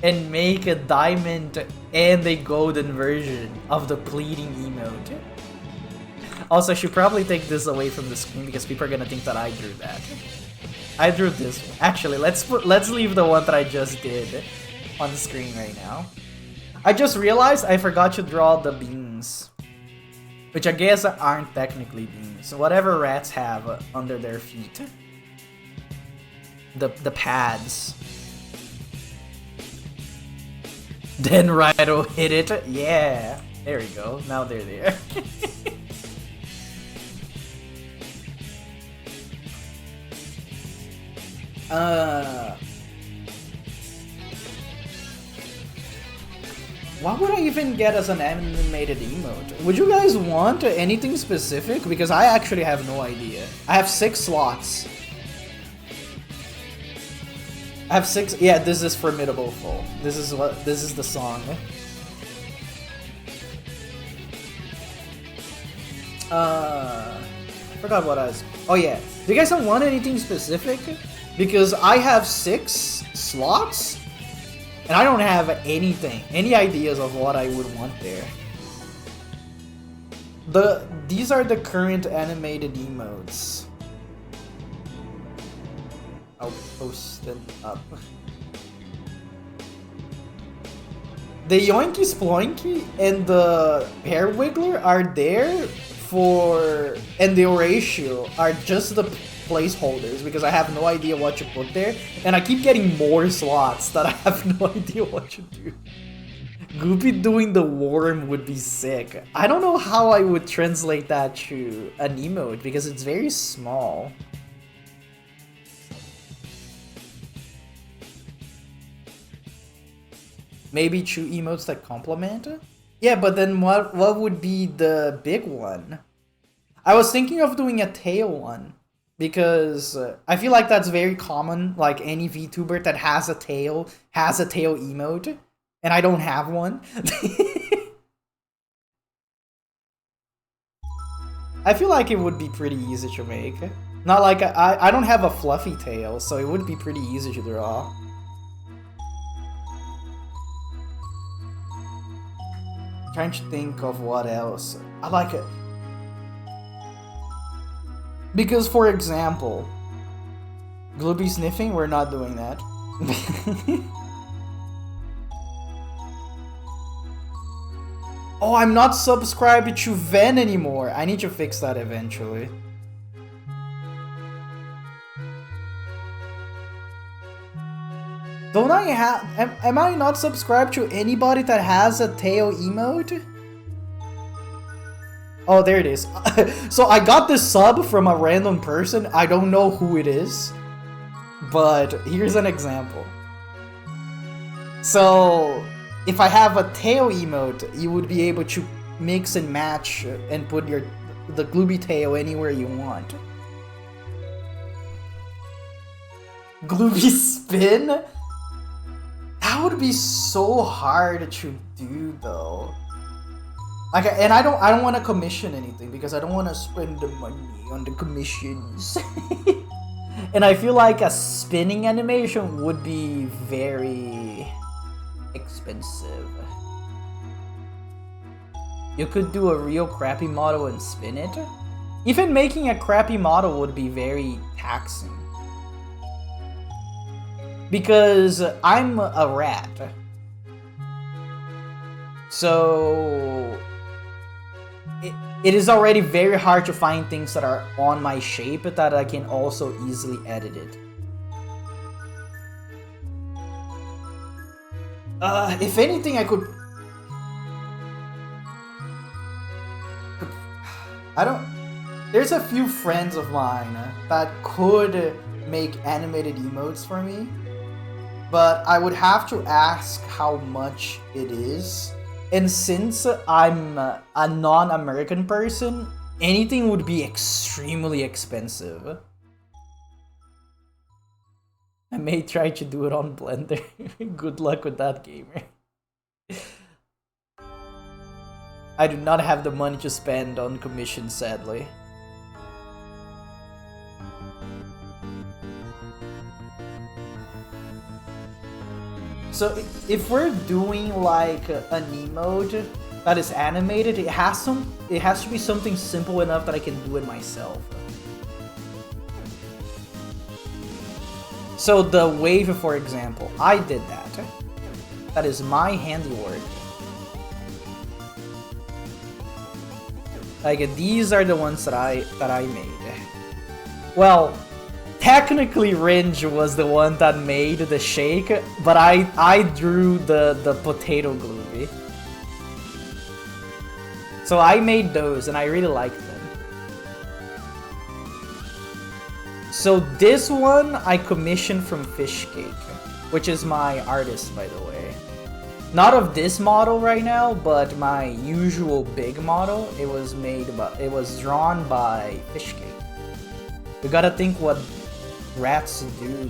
and make a diamond and a golden version of the pleading emote. Also, I should probably take this away from the screen because people are gonna think that I drew that. I drew this one. Actually, let's leave the one that I just did on the screen right now. I just realized I forgot to draw the beans, which I guess aren't technically beans. Whatever rats have under their feet. The pads. Then Raido hit it. Yeah. There we go. Now they're there. What would I even get as an animated emote? Would you guys want anything specific? Because I actually have no idea. I have 6 slots. I have 6. Yeah, this is Formidable Foe. This is the song. Forgot what I was. Oh yeah. Do you guys don't want anything specific? Because I have 6 slots, and I don't have any ideas of what I would want there. These are the current animated emotes. I'll post them up. The Yoinky Sploinky and the Hair Wiggler are there for, and the Horatio are just the placeholders because I have no idea what to put there, and I keep getting more slots that I have no idea what to do. Goopy doing the worm would be sick. I don't know how I would translate that to an emote because it's very small. Maybe 2 emotes that complement? Yeah, but then what would be the big one? I was thinking of doing a tail one. Because I feel like that's very common, like any VTuber that has a tail emote, and I don't have one. I feel like it would be pretty easy to make. Not like I don't have a fluffy tail, so it would be pretty easy to draw. Trying to think of what else. I like it. Because, for example, Glooby sniffing, we're not doing that. Oh, I'm not subscribed to Ven anymore. I need to fix that eventually. Don't I have... Am I not subscribed to anybody that has a tail emote? Oh, there it is. So I got this sub from a random person. I don't know who it is. But here's an example. So if I have a tail emote, you would be able to mix and match and put the Glooby tail anywhere you want. Glooby spin? That would be so hard to do though. Like, and I don't want to commission anything because I don't want to spend the money on the commissions. And I feel like a spinning animation would be very expensive. You could do a real crappy model and spin it. Even making a crappy model would be very taxing. Because I'm a rat. So it is already very hard to find things that are on my shape that I can also easily edit it. If anything, I could... There's a few friends of mine that could make animated emotes for me, but I would have to ask how much it is. And since I'm a non-American person, anything would be extremely expensive. I may try to do it on Blender. Good luck with that, gamer. I do not have the money to spend on commission, sadly. So if we're doing like an emote that is animated, it has to be something simple enough that I can do it myself. So the wave, for example, I did that. That is my handiwork. Like these are the ones that I made. Well, technically Ringe was the one that made the shake, but I drew the potato Glooby. So I made those and I really liked them. So this one I commissioned from Fishcake, which is my artist, by the way. Not of this model right now, but my usual big model. It was drawn by Fishcake. We gotta think what rats do.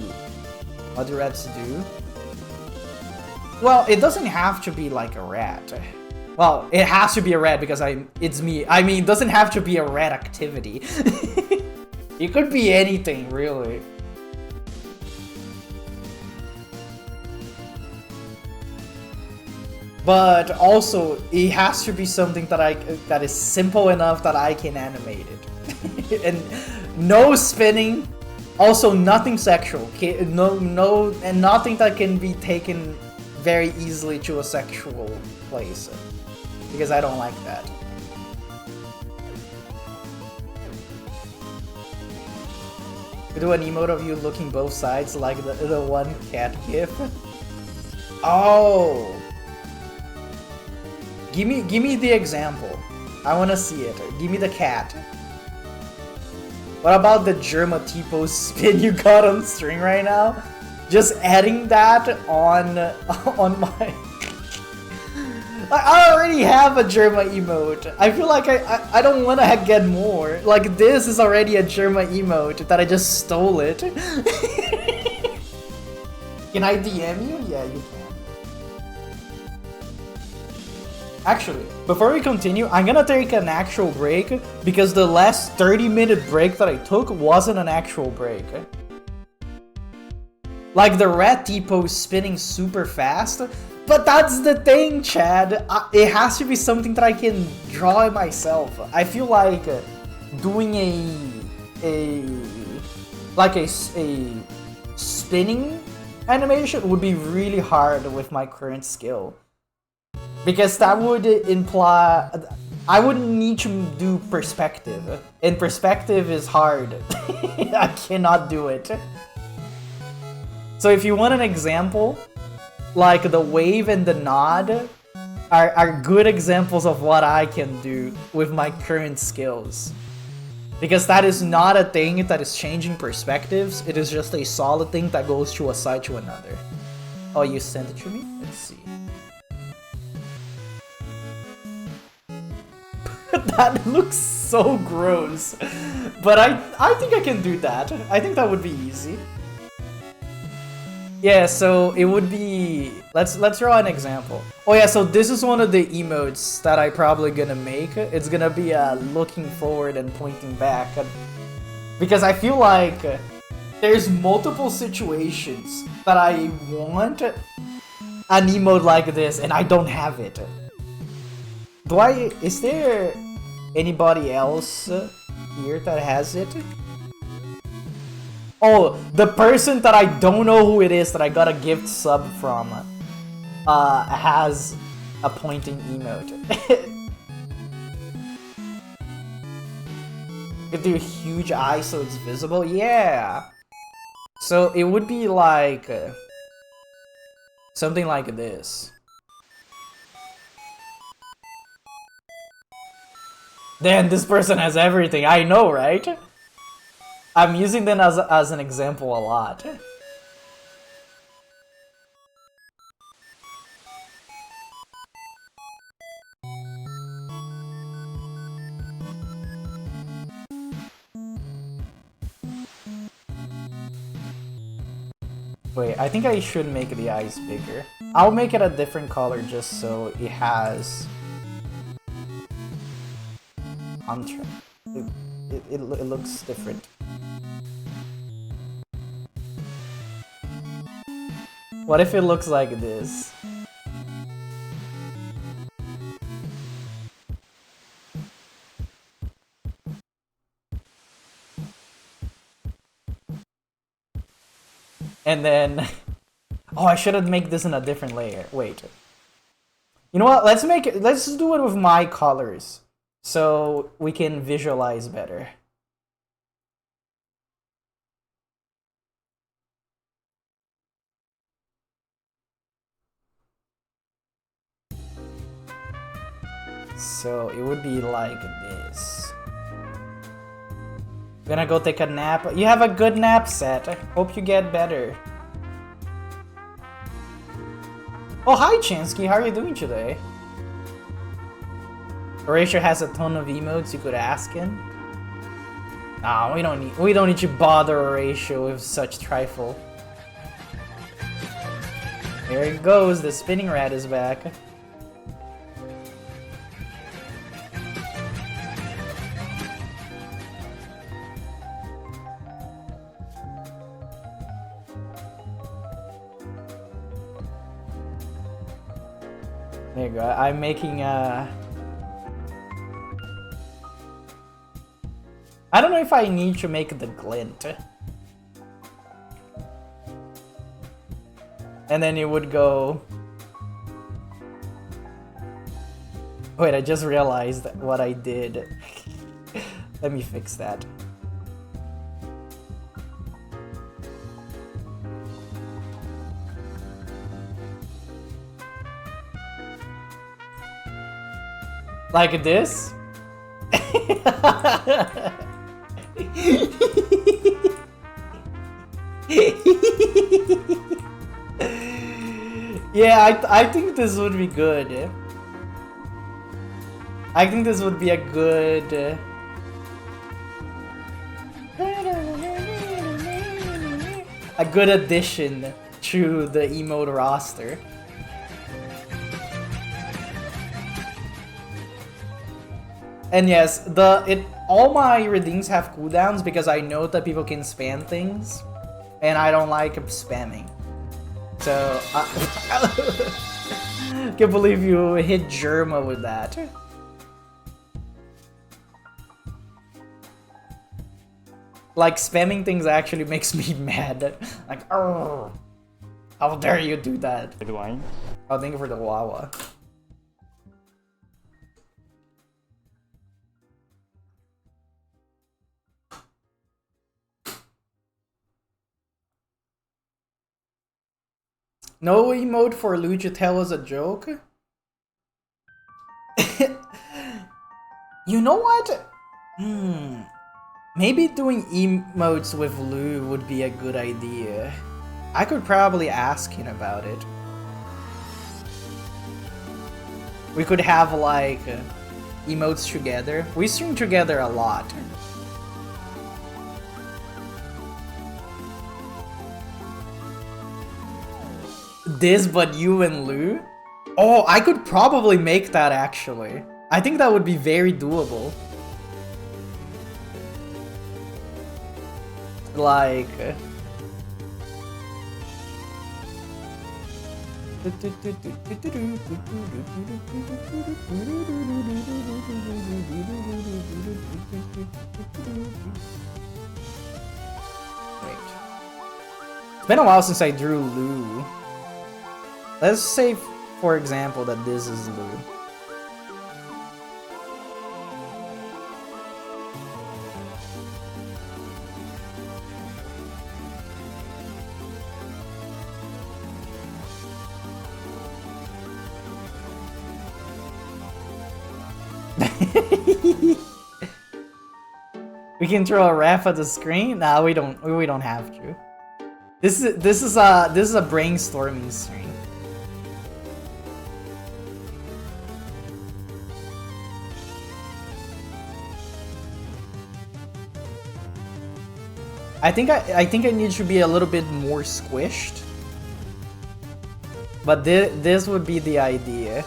What do rats do? Well, it doesn't have to be like a rat. Well, it has to be a rat because it's me. I mean, it doesn't have to be a rat activity. It could be anything, really. But also, it has to be something that is simple enough that I can animate it. And no spinning. Also, nothing sexual. No, and nothing that can be taken very easily to a sexual place, because I don't like that. We do an emote of you looking both sides, like the one cat gif. Oh. Give me the example. I wanna see it. Give me the cat. What about the Germa T-pose spin you got on string right now? Just adding that on my... I already have a Germa emote. I feel like I don't want to get more. Like, this is already a Germa emote that I just stole it. Can I DM you? Yeah, you can. Actually, before we continue, I'm gonna take an actual break because the last 30-minute break that I took wasn't an actual break. Like the rat T-pose spinning super fast, but that's the thing, Chad. It has to be something that I can draw it myself. I feel like doing a spinning animation would be really hard with my current skill. Because that would imply I wouldn't need to do perspective, and perspective is hard. I cannot do it. So if you want an example, like the wave and the nod are good examples of what I can do with my current skills. Because that is not a thing that is changing perspectives, it is just a solid thing that goes to a side to another. Oh, you sent it to me? Let's see. That looks so gross, but I think I can do that. I think that would be easy. Yeah, so it would be let's draw an example. Oh yeah, so this is one of the emotes that I probably gonna make. It's gonna be looking forward and pointing back, because I feel like there's multiple situations that I want an emote like this and I don't have it. Is there anybody else here that has it? Oh, the person that I don't know who it is that I got a gift sub from has a pointing emote. You could do a huge eye so it's visible? Yeah! So it would be like something like this. Then this person has everything, I know, right? I'm using them as an example a lot. Wait, I think I should make the eyes bigger. I'll make it a different color just so it has contrast. It looks different. What if it looks like this? And then... Oh, I should have made this in a different layer. Wait. You know what? Let's do it with my colors. So we can visualize better. So it would be like this. Gonna go take a nap. You have a good nap set. I hope you get better. Oh, hi Chansky, how are you doing today? Horatio has a ton of emotes you could ask him. Nah, we don't need to bother Horatio with such trifle. There it goes, the spinning rat is back. There you go. I'm making I don't know if I need to make the glint. And then it would go... Wait, I just realized what I did. Let me fix that. Like this? Yeah, I think this would be good. I think this would be a good... a good addition to the emote roster. And yes, all my redeems have cooldowns because I know that people can spam things, and I don't like spamming. So, can't believe you hit Germa with that. Like, spamming things actually makes me mad. Like, oh, how dare you do that? Wine. Oh, thank you for the Wawa. No emote for Lugitel is a joke? You know what? Maybe doing emotes with Lou would be a good idea. I could probably ask him about it. We could have like emotes together. We stream together a lot. This, but you and Lou? Oh, I could probably make that actually. I think that would be very doable. Like... Wait. It's been a while since I drew Lou. Let's say, for example, that this is Lou. We can throw a ref at the screen? Nah, we don't have to. This is a brainstorming stream. I think I need to be a little bit more squished. But this would be the idea.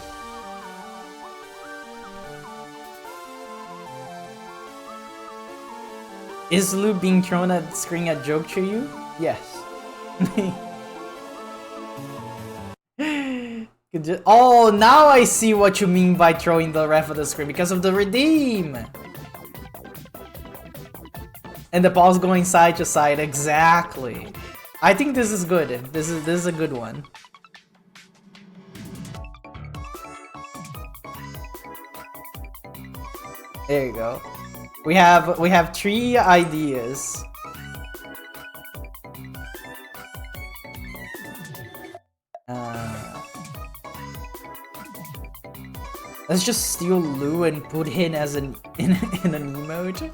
Is Lou being thrown at the screen a joke to you? Yes. Oh, now I see what you mean by throwing the ref at the screen because of the redeem. And the ball's going side to side, exactly. I think this is good. This is a good one. There you go. We have 3 ideas. Let's just steal Lou and put him as in an emoji.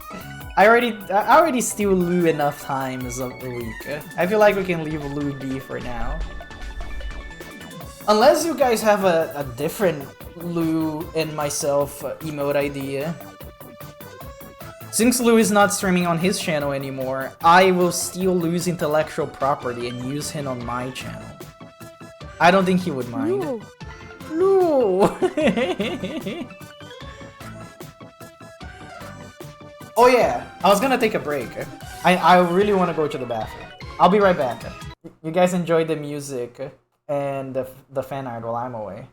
I already steal Lou enough times a week. I feel like we can leave Lou be for now. Unless you guys have a different Lou and myself emote idea. Since Lou is not streaming on his channel anymore, I will steal Lou's intellectual property and use him on my channel. I don't think he would mind. No. Lou! Oh yeah, I was gonna take a break. I really want to go to the bathroom. I'll be right back. You guys enjoy the music and the fan art while I'm away.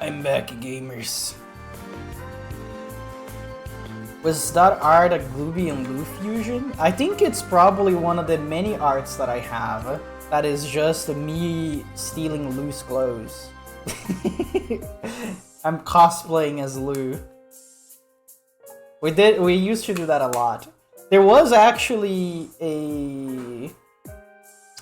I'm back, gamers. Was that art a Glooby and Lou fusion? I think it's probably one of the many arts that I have that is just me stealing Lou's clothes. I'm cosplaying as Lou. We used to do that a lot. There was actually a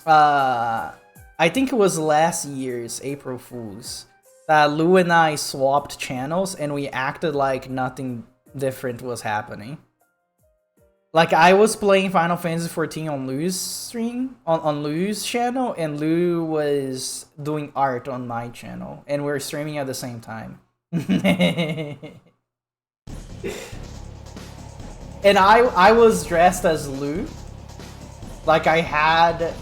I think it was last year's April Fools that Lou and I swapped channels and we acted like nothing different was happening. Like I was playing Final Fantasy XIV on Lou's stream, on Lou's channel, and Lou was doing art on my channel, and we were streaming at the same time. And I was dressed as Lou. Like I had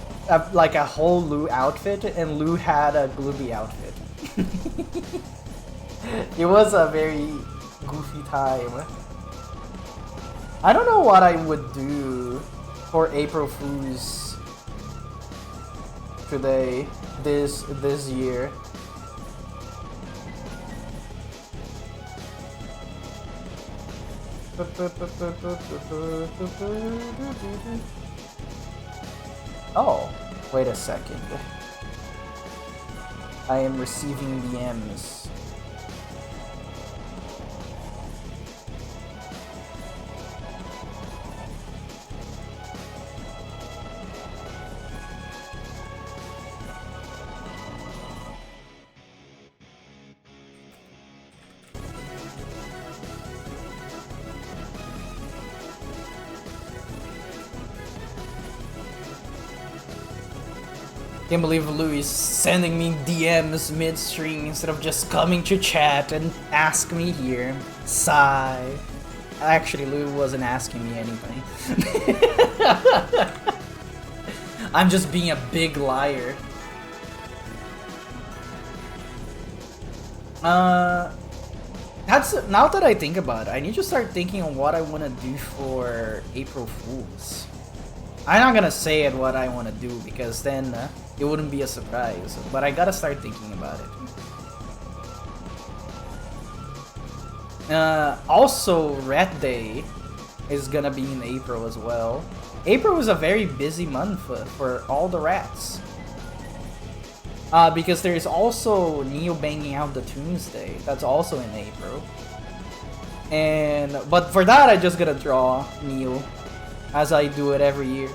like a whole Lou outfit, and Lou had a Glooby outfit. It was a very goofy time. I don't know what I would do for April Fools today, this year. Oh, wait a second. I am receiving DMs. Can't believe Lou is sending me DMs midstream instead of just coming to chat and ask me here. Sigh. Actually, Lou wasn't asking me anything. I'm just being a big liar. That's now that I think about it, I need to start thinking on what I want to do for April Fools. I'm not gonna say it what I want to do because then it wouldn't be a surprise, but I gotta start thinking about it. Also, Rat Day is gonna be in April as well. April is a very busy month for all the rats. Because there is also Neo banging out the Tuesday. That's also in April. But for that, I just gotta draw Neo, as I do it every year.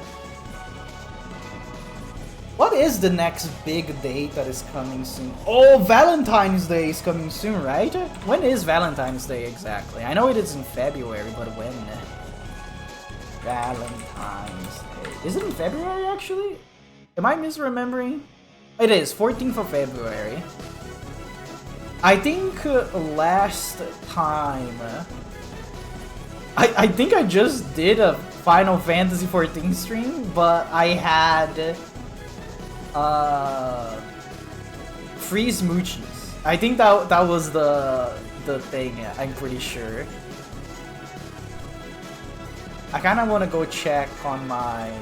What is the next big date that is coming soon? Oh, Valentine's Day is coming soon, right? When is Valentine's Day exactly? I know it is in February, but when? Valentine's Day. Is it in February, actually? Am I misremembering? It is, 14th of February. I think last time... I think I just did a Final Fantasy XIV stream, but I had... free smoochies. I think that was the thing, I'm pretty sure. I kind of want to go check on my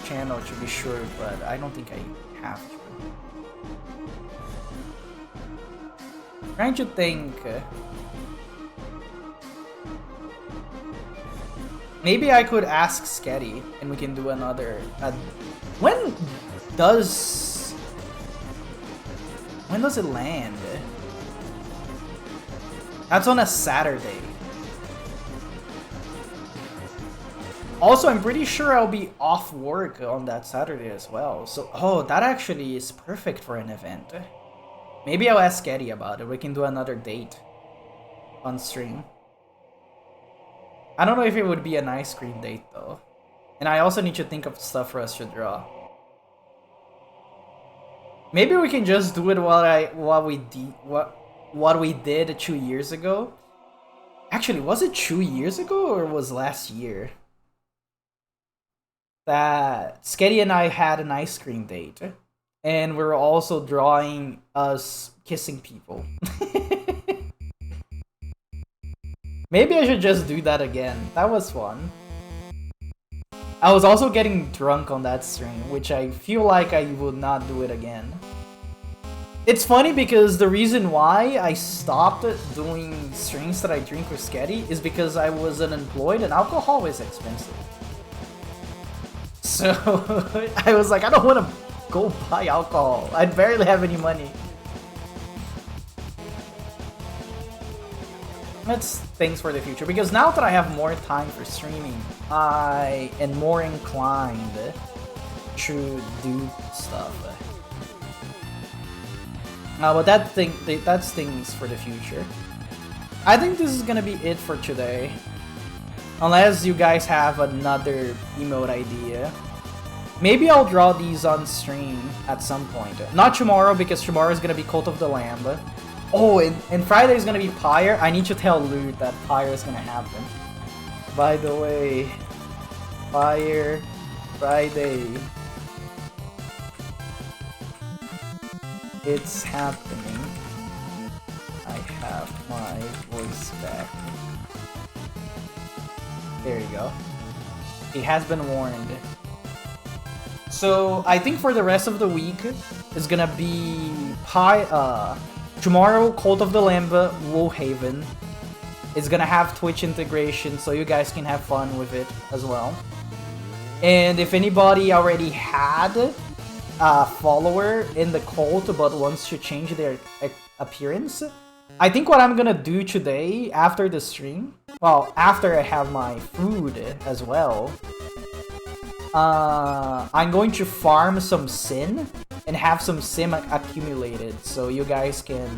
channel to be sure, but I don't think I have to. Trying to think. Maybe I could ask Sketty and we can do another. When does it land? That's on a Saturday. Also, I'm pretty sure I'll be off work on that Saturday as well. So, oh, that actually is perfect for an event. Maybe I'll ask Eddie about it. We can do another date on stream. I don't know if it would be an ice cream date though. And I also need to think of stuff for us to draw. Maybe we can just do it what we did 2 years ago. Actually, was it 2 years ago or was last year? That Sketty and I had an ice cream date. And we're also drawing us kissing people. Maybe I should just do that again. That was fun. I was also getting drunk on that stream, which I feel like I would not do it again. It's funny because the reason why I stopped doing streams that I drink with Sketty is because I was unemployed and alcohol is expensive. So I was like, I don't want to go buy alcohol. I barely have any money. That's things for the future, because now that I have more time for streaming, I am more inclined to do stuff. But that's things for the future. I think this is gonna be it for today. Unless you guys have another emote idea. Maybe I'll draw these on stream at some point. Not tomorrow, because tomorrow is gonna be Cult of the Lamb. Oh, and Friday is gonna be Pyre. I need to tell Loot that Pyre is gonna happen. By the way, Pyre Friday. It's happening. I have my voice back. There you go. He has been warned. So I think for the rest of the week is gonna be tomorrow Cult of the Lamb, Woolhaven. It's gonna have Twitch integration, so you guys can have fun with it as well. And if anybody already had a follower in the cult but wants to change their appearance, I think what I'm gonna do today after the stream, well, after I have my food as well, I'm going to farm some Sin and have some Sim accumulated so you guys can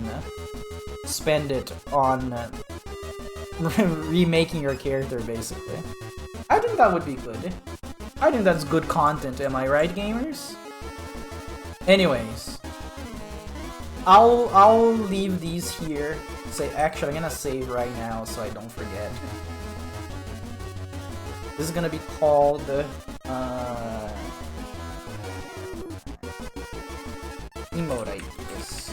spend it on remaking your character, basically. I think that would be good. I think that's good content, am I right, gamers? Anyways, I'll leave these here. Actually, I'm gonna save right now so I don't forget. This is gonna be called emote ideas,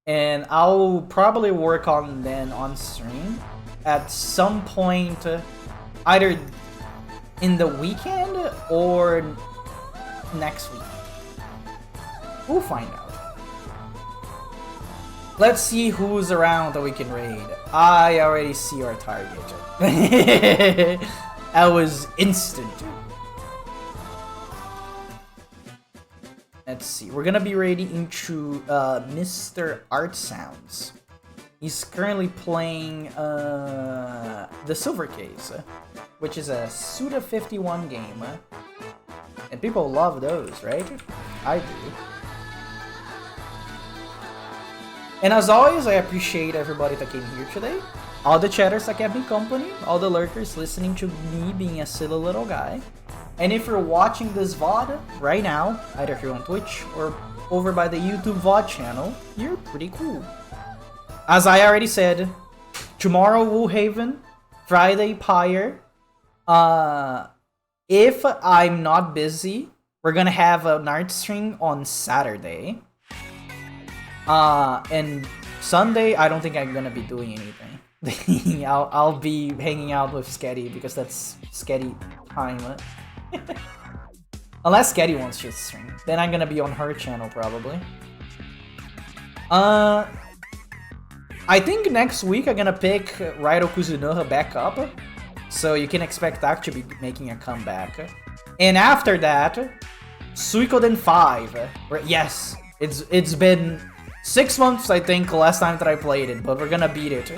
and I'll probably work on them on stream at some point, either in the weekend or next week. We'll find out. Let's see who's around that we can raid. I already see our target. That was instant. Let's see. We're gonna be raiding into Mr. Art Sounds. He's currently playing the Silver Case, which is a Suda 51 game. And people love those, right? I do. And as always, I appreciate everybody that came here today. All the chatters that kept me company, all the lurkers listening to me being a silly little guy. And if you're watching this VOD right now, either here on Twitch or over by the YouTube VOD channel, you're pretty cool. As I already said, tomorrow Woolhaven, Friday Pyre. If I'm not busy, we're gonna have an art stream on Saturday. And Sunday, I don't think I'm gonna be doing anything. I'll be hanging out with Sketty because that's Sketty time. Unless Sketty wants to stream, then I'm gonna be on her channel probably. I think next week I'm gonna pick Rairo Kuzunoha back up, so you can expect that to be making a comeback. And after that, Suikoden 5. Yes, it's been 6 months, I think, last time that I played it, but we're gonna beat it.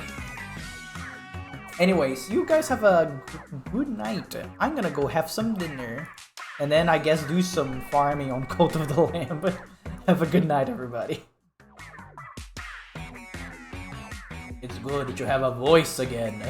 Anyways, you guys have a good night. I'm gonna go have some dinner, and then I guess do some farming on Cult of the Lamb. Have a good night, everybody. It's good that you have a voice again.